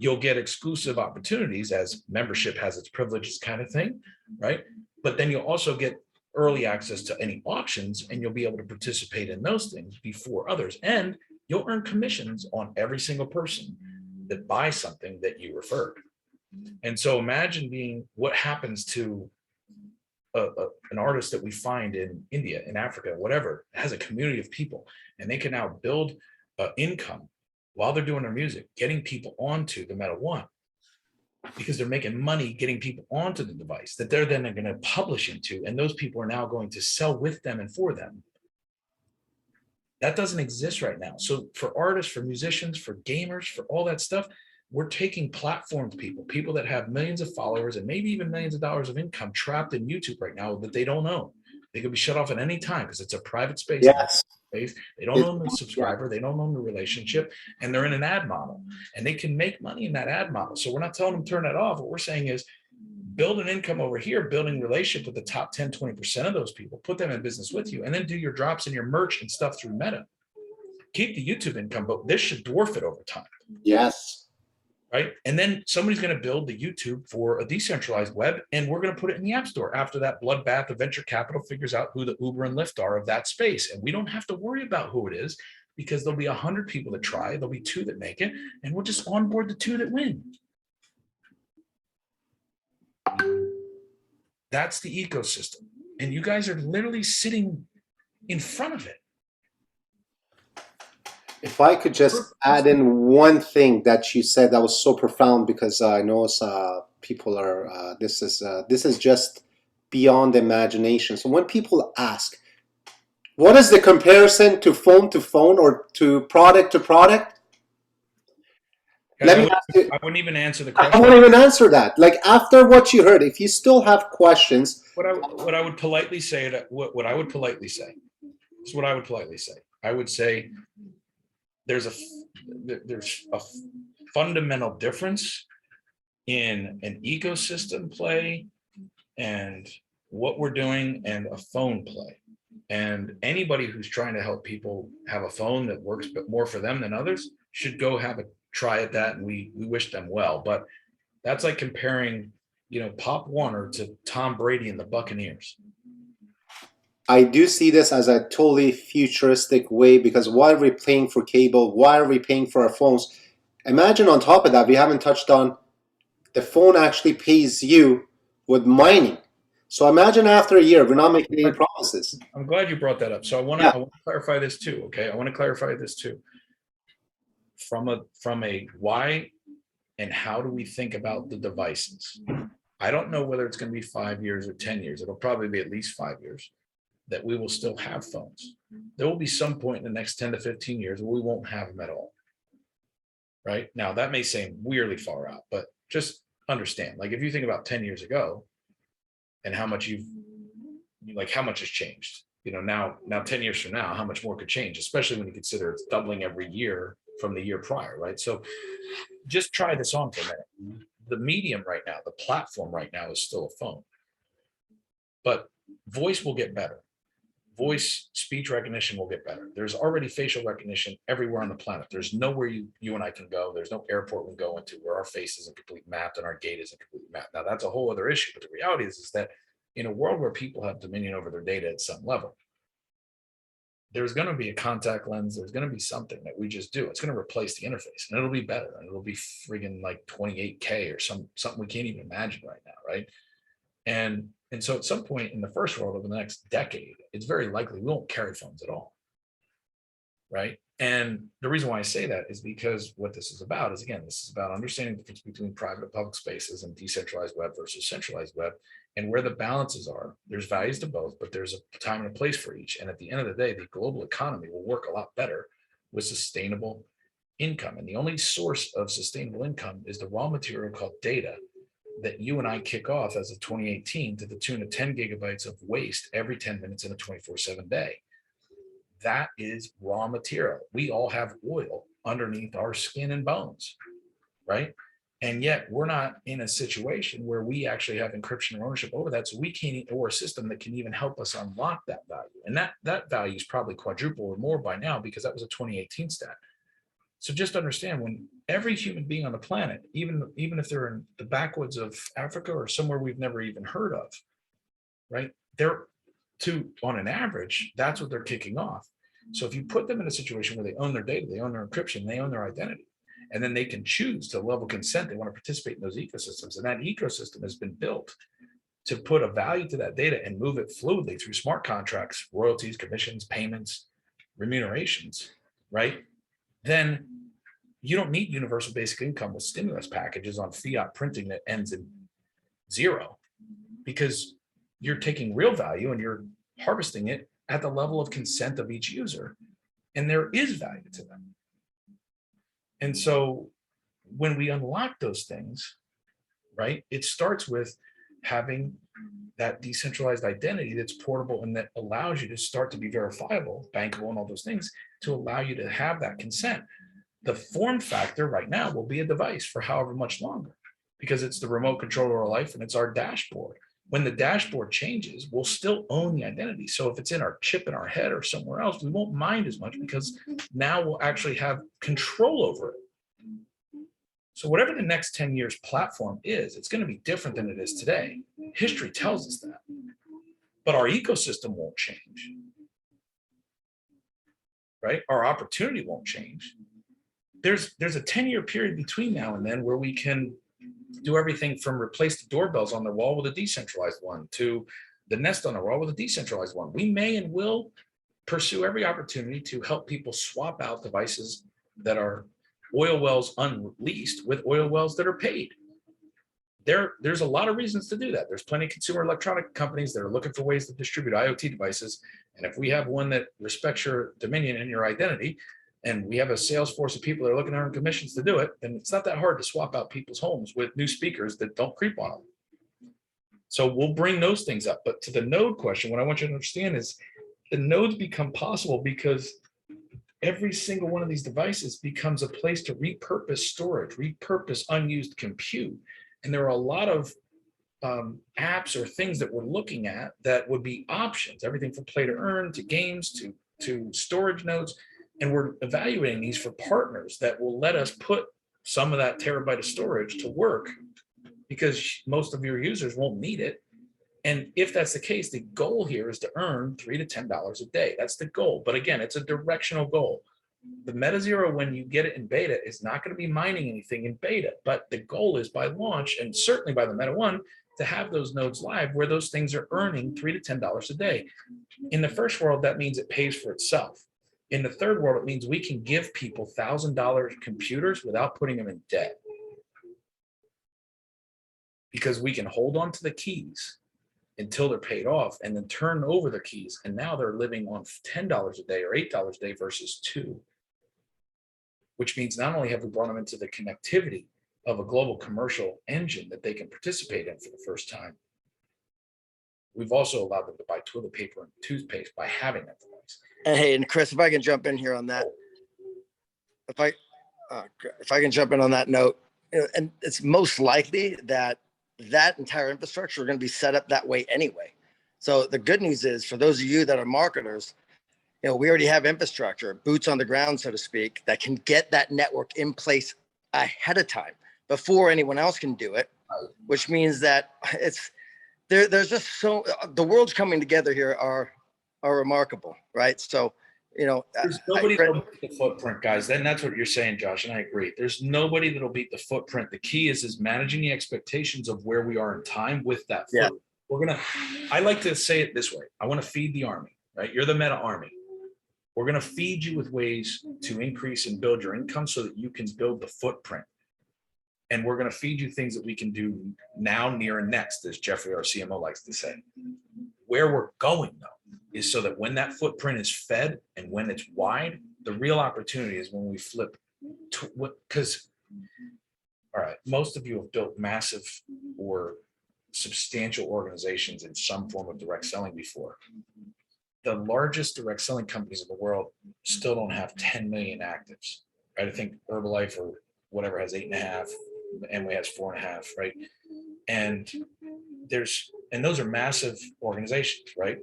You'll get exclusive opportunities as membership has its privileges kind of thing, right? But then you'll also get early access to any auctions, and you'll be able to participate in those things before others. And you'll earn commissions on every single person that buys something that you referred. And so imagine being what happens to an artist that we find in India, in Africa, whatever, has a community of people, and they can now build income while they're doing their music, getting people onto the Meta One, because they're making money getting people onto the device that they're then going to publish into, and those people are now going to sell with them and for them. That doesn't exist right now. So for artists, for musicians, for gamers, for all that stuff, we're taking platforms people that have millions of followers and maybe even millions of dollars of income trapped in YouTube right now that they don't own. They could be shut off at any time because it's a private space. Yes. They don't own the subscriber, they don't own the relationship, and they're in an ad model, and they can make money in that ad model. So we're not telling them to turn that off. What we're saying is build an income over here, building relationship with the top 10, 20% of those people, put them in business with you, and then do your drops and your merch and stuff through Meta. Keep the YouTube income, but this should dwarf it over time. Yes. Right. And then somebody's going to build the YouTube for a decentralized web, and we're going to put it in the App Store after that bloodbath of venture capital figures out who the Uber and Lyft are of that space. And we don't have to worry about who it is, because there'll be 100 people that try, there'll be 2 that make it, and we'll just onboard the 2 that win. That's the ecosystem. And you guys are literally sitting in front of it. If I could just add in one thing that you said that was so profound, because I know people are, this is just beyond imagination. So when people ask, what is the comparison to phone or to product? Let me ask you, I wouldn't even answer the I question. won't even answer that. Like, after what you heard, if you still have questions. What I would politely say, I would say, there's a fundamental difference in an ecosystem play and what we're doing and a phone play. And anybody who's trying to help people have a phone that works but more for them than others should go have a try at that, and we wish them well. But that's like comparing, Pop Warner to Tom Brady and the Buccaneers. I do see this as a totally futuristic way, because why are we paying for cable? Why are we paying for our phones? Imagine on top of that, we haven't touched on the phone actually pays you with mining. So imagine after a year, we're not making any promises. I'm glad you brought that up. So I want to clarify this too. Okay. I want to clarify this too. From a why and how do we think about the devices? I don't know whether it's going to be 5 years or 10 years. It'll probably be at least 5 years that we will still have phones. There will be some point in the next 10 to 15 years where we won't have them at all. Right now, that may seem weirdly far out, but just understand, like, if you think about 10 years ago and how much how much has changed, now 10 years from now, how much more could change, especially when you consider it's doubling every year from the year prior, right? So just try this on for a minute. The medium right now, the platform right now is still a phone, but voice will get better. Voice speech recognition will get better. There's already facial recognition everywhere on the planet. There's nowhere you and I can go. There's no airport we can go into where our face isn't completely mapped and our gait isn't completely mapped. Now that's a whole other issue, but the reality is that in a world where people have dominion over their data at some level, there's going to be a contact lens. There's going to be something that we just do. It's going to replace the interface, and it'll be better, and it'll be friggin' like 28K or something we can't even imagine right now, right? And so at some point in the first world over the next decade, it's very likely we won't carry phones at all, right? And the reason why I say that is because what this is about is, again, this is about understanding the difference between private and public spaces and decentralized web versus centralized web, and where the balances are. There's values to both, but there's a time and a place for each. And at the end of the day, the global economy will work a lot better with sustainable income. And the only source of sustainable income is the raw material called data that you and I kick off as of 2018 to the tune of 10 gigabytes of waste every 10 minutes in a 24/7 day. That is raw material. We all have oil underneath our skin and bones, right? And yet we're not in a situation where we actually have encryption or ownership over that. So we can't, or a system that can even help us unlock that value. And that value is probably quadruple or more by now, because that was a 2018 stat. So just understand, when every human being on the planet, even if they're in the backwoods of Africa or somewhere we've never even heard of, right? on an average, that's what they're kicking off. So if you put them in a situation where they own their data, they own their encryption, they own their identity, and then they can choose to level consent, they want to participate in those ecosystems. And that ecosystem has been built to put a value to that data and move it fluidly through smart contracts, royalties, commissions, payments, remunerations, right? Then you don't need universal basic income with stimulus packages on fiat printing that ends in zero, because you're taking real value and you're harvesting it at the level of consent of each user. And there is value to them. And so when we unlock those things, right, it starts with having that decentralized identity that's portable and that allows you to start to be verifiable, bankable, and all those things to allow you to have that consent. The form factor right now will be a device for however much longer, because it's the remote control of our life and it's our dashboard. When the dashboard changes, we'll still own the identity. So if it's in our chip in our head or somewhere else, we won't mind as much, because now we'll actually have control over it. So whatever the next 10 years platform is, it's going to be different than it is today. History tells us that. But our ecosystem won't change, right? Our opportunity won't change. There's a 10-year period between now and then where we can do everything from replace the doorbells on the wall with a decentralized one to the Nest on the wall with a decentralized one. We may and will pursue every opportunity to help people swap out devices that are oil wells unleased with oil wells that are paid. There's a lot of reasons to do that. There's plenty of consumer electronic companies that are looking for ways to distribute IoT devices. And if we have one that respects your dominion and your identity, and we have a sales force of people that are looking to earn commissions to do it, then it's not that hard to swap out people's homes with new speakers that don't creep on them. So we'll bring those things up. But to the node question, what I want you to understand is the nodes become possible because every single one of these devices becomes a place to repurpose storage, repurpose unused compute. And there are a lot of apps or things that we're looking at that would be options, everything from play to earn to games to storage nodes. And we're evaluating these for partners that will let us put some of that terabyte of storage to work, because most of your users won't need it. And if that's the case, the goal here is to earn $3 to $10 a day. That's the goal. But again, it's a directional goal. The metaZERO, when you get it in beta, is not going to be mining anything in beta. But the goal is by launch, and certainly by the Meta 1, to have those nodes live where those things are earning $3 to $10 a day. In the first world, that means it pays for itself. In the third world, it means we can give people $1,000 computers without putting them in debt, because we can hold on to the keys until they're paid off and then turn over the keys. And now they're living on $10 a day or $8 a day versus $2, which means not only have we brought them into the connectivity of a global commercial engine that they can participate in for the first time, we've also allowed them to buy toilet paper and toothpaste by having that device. And hey, and Chris, if I can jump in here on that, if I can jump in on that note, and it's most likely that entire infrastructure are going to be set up that way anyway. So the good news is, for those of you that are marketers, we already have infrastructure, boots on the ground, so to speak, that can get that network in place ahead of time before anyone else can do it, which means that there's just the world's coming together here are remarkable, right? So, there's nobody that'll beat the footprint, guys. And that's what you're saying, Josh, and I agree. There's nobody that'll beat the footprint. The key is managing the expectations of where we are in time with that footprint. I like to say it this way. I want to feed the army, right? You're the meta army. We're going to feed you with ways to increase and build your income so that you can build the footprint. And we're going to feed you things that we can do now, near, and next, as Jeffrey, our CMO, likes to say. Where we're going, though, is so that when that footprint is fed and when it's wide, the real opportunity is when we flip to because, all right, most of you have built massive or substantial organizations in some form of direct selling before. The largest direct selling companies in the world still don't have 10 million actives, right? I think Herbalife or whatever has 8.5, Amway has 4.5, right? And those are massive organizations, right?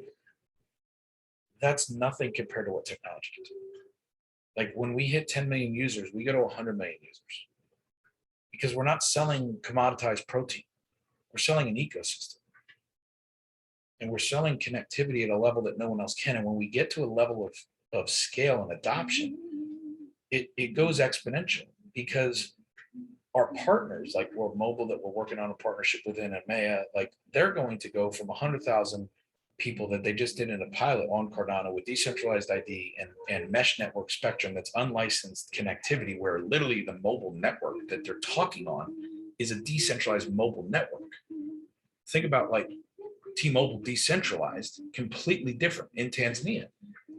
That's nothing compared to what technology can do. Like when we hit 10 million users, we go to 100 million users, because we're not selling commoditized protein. We're selling an ecosystem. and we're selling connectivity at a level that no one else can. And when we get to a level of scale and adoption, it goes exponential, because our partners like World Mobile that we're working on a partnership with in EMEA, like they're going to go from 100,000 people that they just did in a pilot on Cardano with decentralized ID and mesh network spectrum that's unlicensed connectivity, where literally the mobile network that they're talking on is a decentralized mobile network. Think about like T-Mobile decentralized, completely different in Tanzania.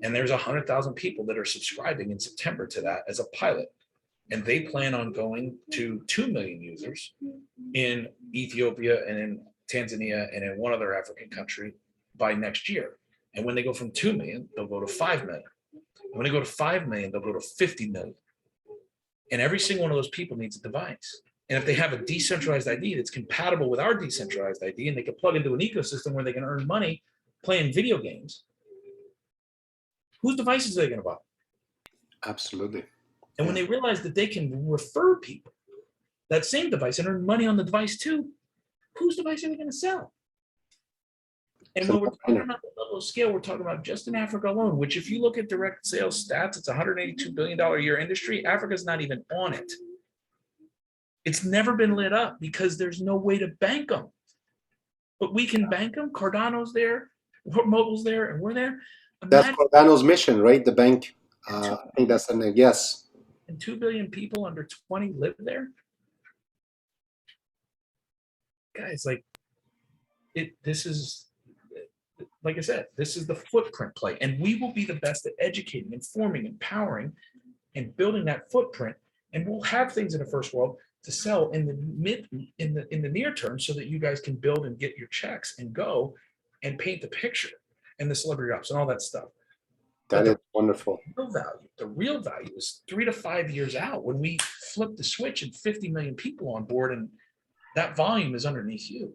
And there's 100,000 people that are subscribing in September to that as a pilot. And they plan on going to 2 million users in Ethiopia and in Tanzania and in one other African country by next year. And when they go from 2 million, they'll go to 5 million. And when they go to 5 million, they'll go to 50 million. And every single one of those people needs a device. And if they have a decentralized ID that's compatible with our decentralized ID, and they can plug into an ecosystem where they can earn money playing video games, whose devices are they going to buy? Absolutely. And when they realize that they can refer people that same device and earn money on the device too, whose device are they going to sell? And when we're talking about the level of scale, we're talking about just in Africa alone, which if you look at direct sales stats, it's a $182 billion a year industry. Africa's not even on it. It's never been lit up because there's no way to bank them. But we can bank them. Cardano's there, Mobile's there, and we're there. That's Cardano's mission, right? The bank. I think that's the name. Yes. And 2 billion people under 20 live there. Guys, like this is, like I said, this is the footprint play, and we will be the best at educating, informing, empowering, and building that footprint. And we'll have things in the first world to sell in the near term, so that you guys can build and get your checks and go and paint the picture and the celebrity ops and all that stuff. That is wonderful. The real value is 3 to 5 years out when we flip the switch and 50 million people on board, and that volume is underneath you.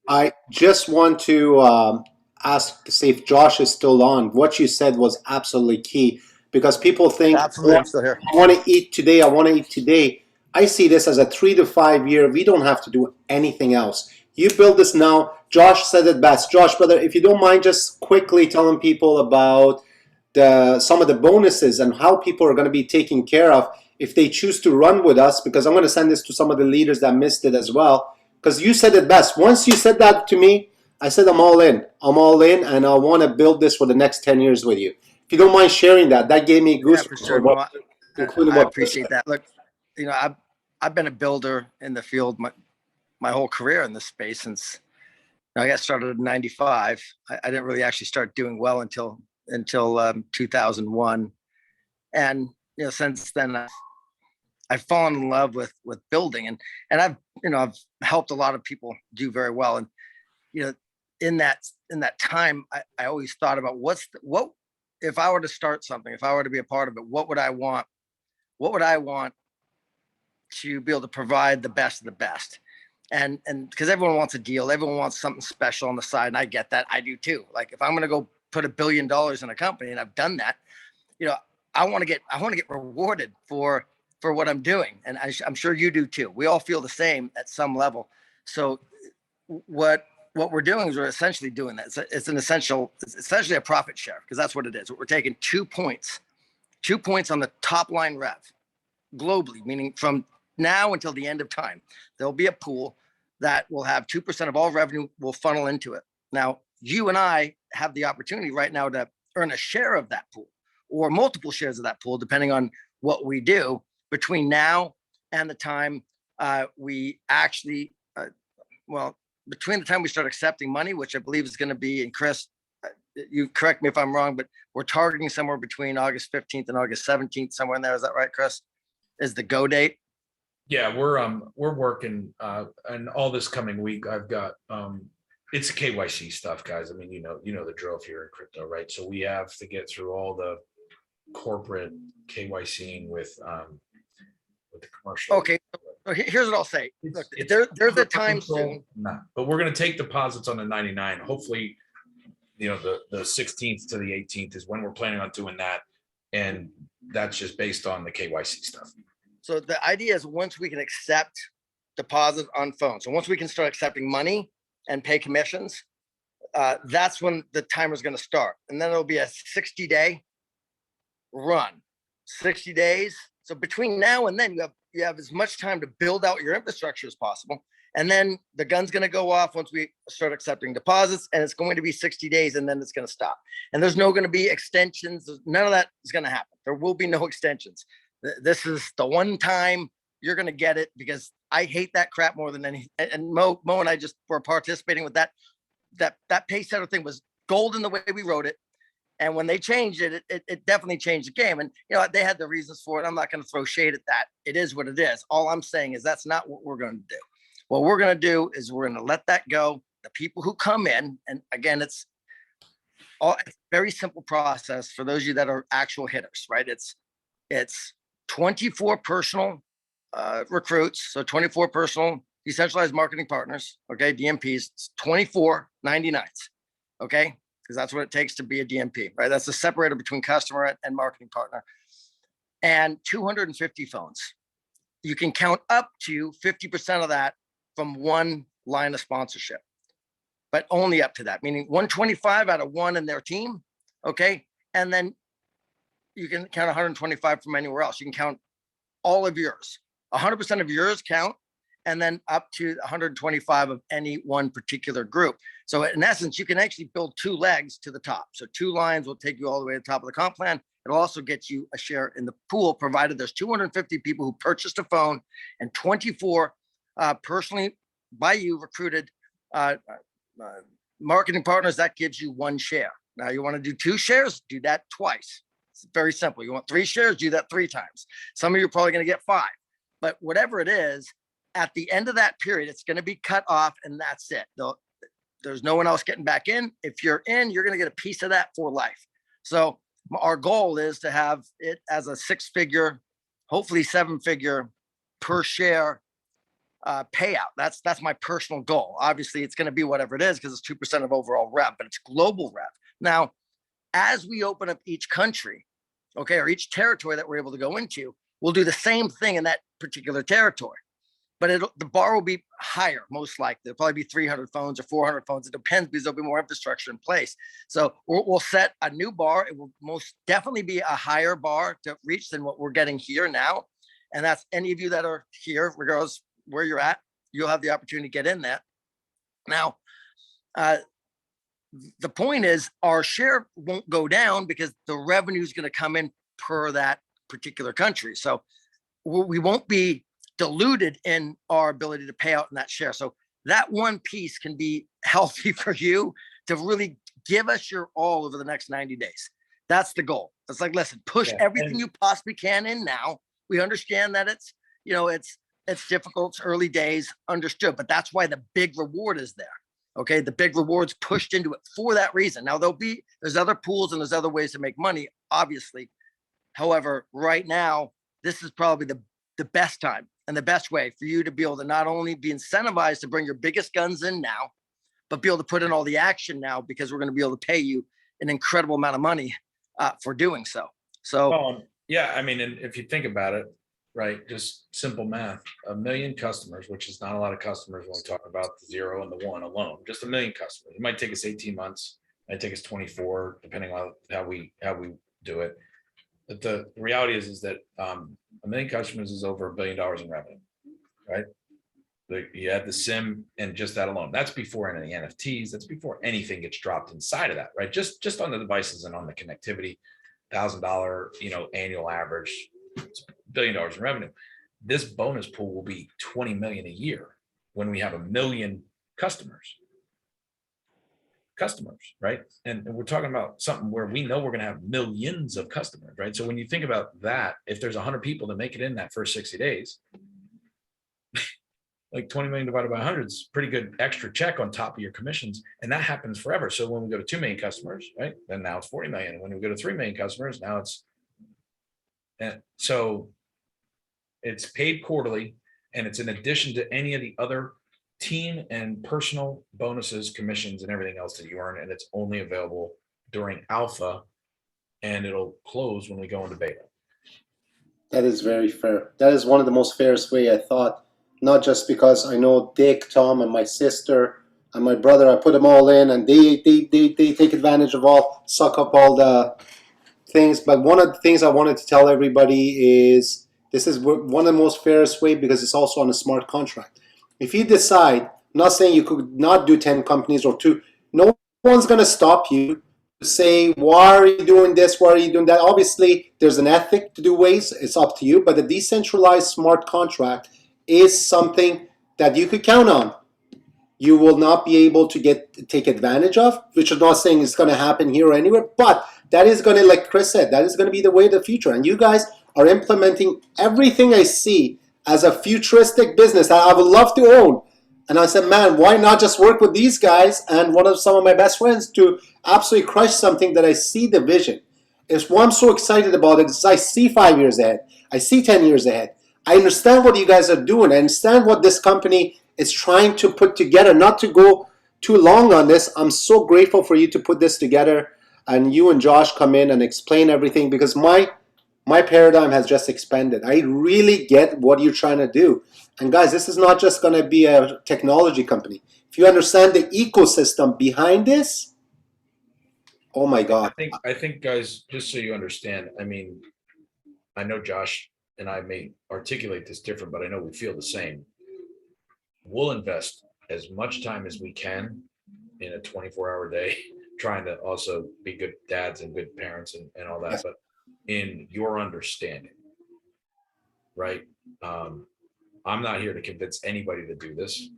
I just want to ask to see if Josh is still on. What you said was absolutely key, because people think, absolutely, I'm still here. I want to eat today. I want to eat today. I see this as a 3 to 5 year. We don't have to do anything else. You build this now. Josh said it best. Josh, brother, if you don't mind, just quickly telling people about some of the bonuses and how people are going to be taken care of if they choose to run with us, because I'm going to send this to some of the leaders that missed it as well, because you said it best. Once you said that to me, I said I'm all in. I'm all in, and I want to build this for the next 10 years with you. If you don't mind sharing that, that gave me goosebumps. Yeah, for sure. No, I appreciate that. Look, you know, I've been a builder in the field my whole career in this space since I got started in '95. I didn't really actually start doing well until 2001, and you know, since then I've fallen in love with building, and I've helped a lot of people do very well. And you know, in that time, I always thought about what if I were to start something, if I were to be a part of it, what would I want to be able to provide the best of the best. And because everyone wants a deal, everyone wants something special on the side, and I get that. I do too. Like if I'm going to go put $1 billion in a company, and I've done that, you know, I want to get rewarded for what I'm doing, and I'm sure you do too. We all feel the same at some level. So what we're doing is we're essentially doing that. It's essentially a profit share, because that's what it is. We're taking 2 points on the top line rev globally, meaning from now until the end of time, there'll be a pool that will have 2% of all revenue will funnel into it. Now, you and I have the opportunity right now to earn a share of that pool, or multiple shares of that pool, depending on what we do between now and the time we actually, between the time we start accepting money, which I believe is going to be, and Chris, you correct me if I'm wrong, but we're targeting somewhere between August 15th and August 17th, somewhere in there. Is that right, Chris? Is the go date? Yeah, we're working, and all this coming week, I've got, it's KYC stuff, guys. I mean, you know the drill if you're in crypto, right? So we have to get through all the corporate KYCing with the commercial. Okay, so here's what I'll say. Look, there's a time soon. Nah, but we're going to take deposits on the 99. Hopefully, you know, the 16th to the 18th is when we're planning on doing that, and that's just based on the KYC stuff. So the idea is once we can accept deposits on phones, so once we can start accepting money and pay commissions, that's when the timer is going to start. And then it'll be a 60-day run, 60 days. So between now and then, you have as much time to build out your infrastructure as possible. And then the gun's going to go off once we start accepting deposits, and it's going to be 60 days, and then it's going to stop. And there's no going to be extensions. None of that is going to happen. There will be no extensions. This is the one time you're going to get it, because I hate that crap more than any. And Mo and I just were participating with that. That pay setter thing was golden the way we wrote it. And when they changed it, it definitely changed the game. And, you know, they had the reasons for it. I'm not going to throw shade at that. It is what it is. All I'm saying is that's not what we're going to do. What we're going to do is we're going to let that go. The people who come in, and again, it's a very simple process for those of you that are actual hitters, right? It's 24 personal recruits. So 24 personal decentralized marketing partners, okay, DMPs, it's 24.99s, okay? Because that's what it takes to be a DMP, right? That's the separator between customer and marketing partner. And 250 phones. You can count up to 50% of that from one line of sponsorship, but only up to that, meaning 125 out of one in their team, okay? And then you can count 125 from anywhere else. You can count all of yours. 100% of yours count, and then up to 125 of any one particular group. So in essence, you can actually build two legs to the top. So 2 lines will take you all the way to the top of the comp plan. It'll also get you a share in the pool, provided there's 250 people who purchased a phone and 24 personally by you recruited marketing partners. That gives you 1 share. Now you want to do 2 shares, do that twice. It's very simple. You want 3 shares, do that 3 times. Some of you are probably going to get 5, but whatever it is, at the end of that period, it's going to be cut off, and that's it. There's no one else getting back in. If you're in, you're going to get a piece of that for life. So our goal is to have it as a 6-figure, hopefully 7-figure per share payout. That's my personal goal. Obviously, it's going to be whatever it is, because it's 2% of overall rev, but it's global rev. Now, as we open up each country, okay, or each territory that we're able to go into, we'll do the same thing in that particular territory. But the bar will be higher, most likely. There'll probably be 300 phones or 400 phones. It depends, because there'll be more infrastructure in place. So we'll set a new bar. It will most definitely be a higher bar to reach than what we're getting here now. And that's any of you that are here, regardless where you're at, you'll have the opportunity to get in that. Now, the point is our share won't go down, because the revenue is going to come in per that particular country. So we won't be diluted in our ability to pay out in that share. So that one piece can be healthy for you to really give us your all over the next 90 days. That's the goal. It's like, listen, push everything you possibly can in now. We understand that it's, you know, it's difficult, it's early days, understood, but that's why the big reward is there. Okay, the big reward's pushed into it for that reason. Now there's other pools and there's other ways to make money, obviously. However, right now, this is probably the best time and the best way for you to be able to not only be incentivized to bring your biggest guns in now, but be able to put in all the action now, because we're going to be able to pay you an incredible amount of money for doing so. So, yeah, I mean, and if you think about it, right, just simple math, 1 million customers, which is not a lot of customers when we talk about the 0 and the 1 alone, just 1 million customers. It might take us 18 months, it might take us 24, depending on how we do it. But the reality is that 1 million customers is over $1 billion in revenue, right? You add the SIM and just that alone. That's before any NFTs. That's before anything gets dropped inside of that, right? Just on the devices and on the connectivity, $1,000, annual average, it's $1 billion in revenue. This bonus pool will be 20 million a year when we have 1 million customers, right? And we're talking about something where we know we're going to have millions of customers, right? So when you think about that, if there's 100 people that make it in that first 60 days, like 20 million divided by 100 is pretty good extra check on top of your commissions. And that happens forever. So when we go to 2 million customers, right, then now it's 40 million. And when we go to 3 million customers, now and so it's paid quarterly, and it's in addition to any of the other team and personal bonuses, commissions, and everything else that you earn. And it's only available during alpha, and it'll close when we go into beta. That is very fair. That is one of the most fairest way, I thought, not just because I know Dick, Tom, and my sister and my brother, I put them all in, and they take advantage of all, suck up all the things. But one of the things I wanted to tell everybody is this is one of the most fairest way, because it's also on a smart contract. If you decide, I'm not saying you could not do 10 companies or 2, no one's going to stop you to say, why are you doing this, why are you doing that? Obviously, there's an ethic to do ways, it's up to you, but the decentralized smart contract is something that you could count on. You will not be able to take advantage of, which I'm not saying it's going to happen here or anywhere, but that is going to, like Chris said, that is going to be the way of the future. And you guys are implementing everything I see as a futuristic business that I would love to own. And I said, man, why not just work with these guys and some of my best friends to absolutely crush something that I see the vision. It's why I'm so excited about it, is I see 5 years ahead. I see 10 years ahead. I understand what you guys are doing. I understand what this company is trying to put together. Not to go too long on this, I'm so grateful for you to put this together, and you and Josh come in and explain everything, because my paradigm has just expanded. I really get what you're trying to do. And guys, this is not just going to be a technology company. If you understand the ecosystem behind this, oh my God. I think guys, just so you understand, I mean, I know Josh and I may articulate this different, but I know we feel the same. We'll invest as much time as we can in a 24-hour day, trying to also be good dads and good parents and all that, yes. But in your understanding, right? I'm not here to convince anybody to do this.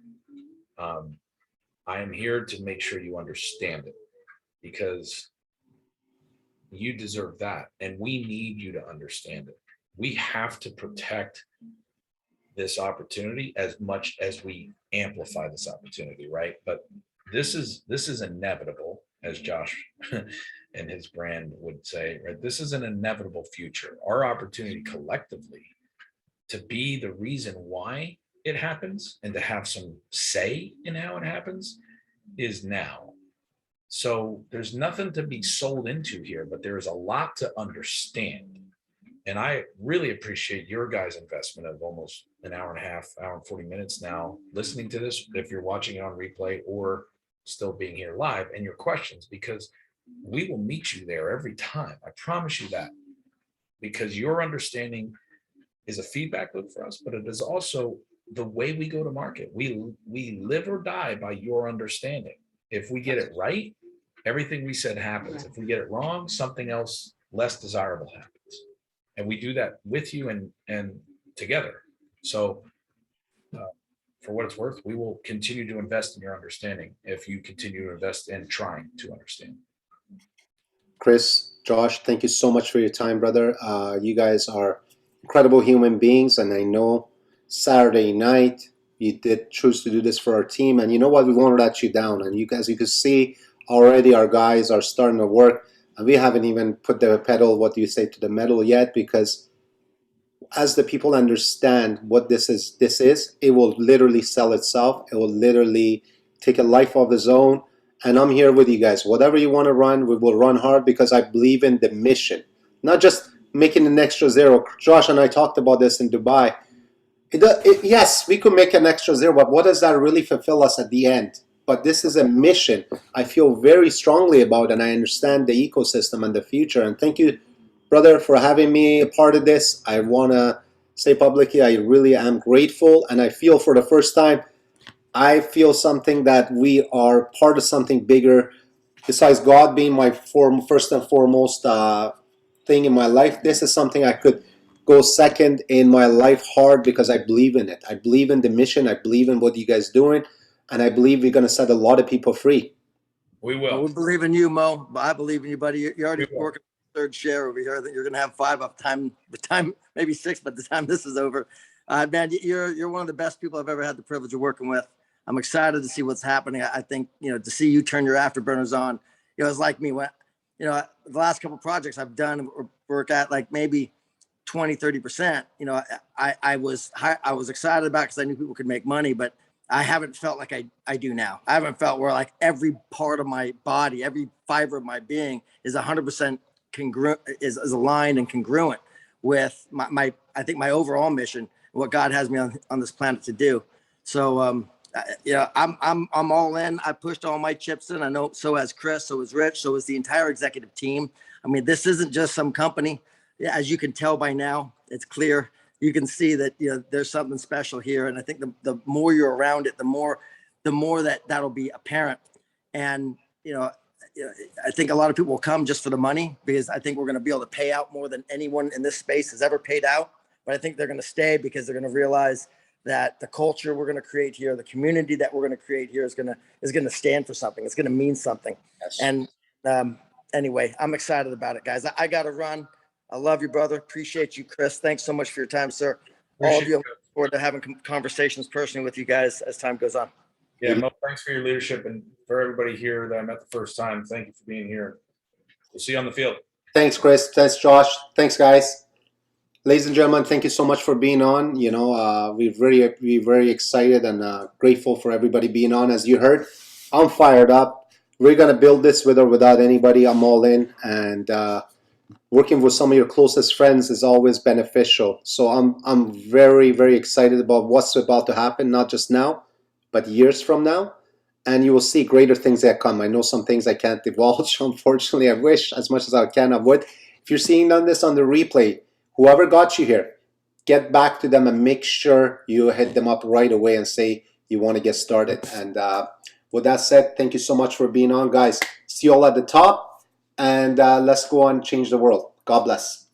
I am here to make sure you understand it, because you deserve that, and we need you to understand it. We have to protect this opportunity as much as we amplify this opportunity, right? But this is inevitable, as Josh and his brand would say, right? This is an inevitable future. Our opportunity collectively to be the reason why it happens and to have some say in how it happens is now. So there's nothing to be sold into here, but there is a lot to understand. And I really appreciate your guys' investment of almost an hour and a half, hour and 40 minutes now, listening to this, if you're watching it on replay or still being here live, and your questions, because we will meet you there every time. I promise you that, because your understanding is a feedback loop for us, but it is also the way we go to market. We live or die by your understanding. If we get it right, everything we said happens. If we get it wrong, something else less desirable happens. And we do that with you and together. So for what it's worth, we will continue to invest in your understanding if you continue to invest in trying to understand. Chris, Josh, thank you so much for your time, brother. You guys are incredible human beings, and I know Saturday night you did choose to do this for our team, and you know what, we won't let you down. And you guys, you can see already our guys are starting to work, and we haven't even put the pedal, what do you say, to the metal yet, because as the people understand what this is, it will literally sell itself. It will literally take a life of its own. And I'm here with you guys. Whatever you want to run, we will run hard, because I believe in the mission, not just making an extra zero. Josh and I talked about this in Dubai. Yes, we could make an extra zero, but what does that really fulfill us at the end? But this is a mission I feel very strongly about, and I understand the ecosystem and the future. And thank you, brother, for having me a part of this. I want to say publicly, I really am grateful, and I feel for the first time, I feel something that we are part of something bigger. Besides God being my first and foremost thing in my life, this is something I could go second in my life hard, because I believe in it. I believe in the mission. I believe in what you guys doing, and I believe we're going to set a lot of people free. We will. Well, we believe in you, Mo. I believe in you, buddy. You're already working third share over here. That you're going to have 5 of time, maybe 6 by the time this is over. Man, you're one of the best people I've ever had the privilege of working with. I'm excited to see what's happening. I think, to see you turn your afterburners on, it's like me when, the last couple of projects I've done work at like maybe 20-30%. I was excited about, because I knew people could make money, but I haven't felt like I do now. I haven't felt where like every part of my body, every fiber of my being is 100% congruent, is aligned and congruent with my I think my overall mission, what God has me on this planet to do. So Yeah, I'm all in. I pushed all my chips in. I know so has Chris, so has Rich, so has the entire executive team. I mean, this isn't just some company. Yeah, as you can tell by now, it's clear. You can see that there's something special here, and I think the more you're around it, the more that'll be apparent. And I think a lot of people will come just for the money because I think we're going to be able to pay out more than anyone in this space has ever paid out. But I think they're going to stay because they're going to realize that the culture we're going to create here, the community that we're going to create here is going to stand for something. It's going to mean something. Yes. And anyway, I'm excited about it, guys. I got to run. I love you, brother. Appreciate you, Chris. Thanks so much for your time, sir. All of you, I look forward to having conversations personally with you guys as time goes on. Yeah, Mo, thanks for your leadership, and for everybody here that I met the first time, thank you for being here. We'll see you on the field. Thanks, Chris. Thanks, Josh. Thanks, guys. Ladies and gentlemen, thank you so much for being on. We're very excited and grateful for everybody being on. As you heard, I'm fired up. We're gonna build this with or without anybody. I'm all in, and working with some of your closest friends is always beneficial. So I'm very excited about what's about to happen, not just now, but years from now. And you will see greater things that come. I know some things I can't divulge. Unfortunately, I wish as much as I can, I would. If you're seeing this on the replay, whoever got you here, get back to them and make sure you hit them up right away and say you want to get started. And with that said, thank you so much for being on, guys. See you all at the top, and let's go on and change the world. God bless.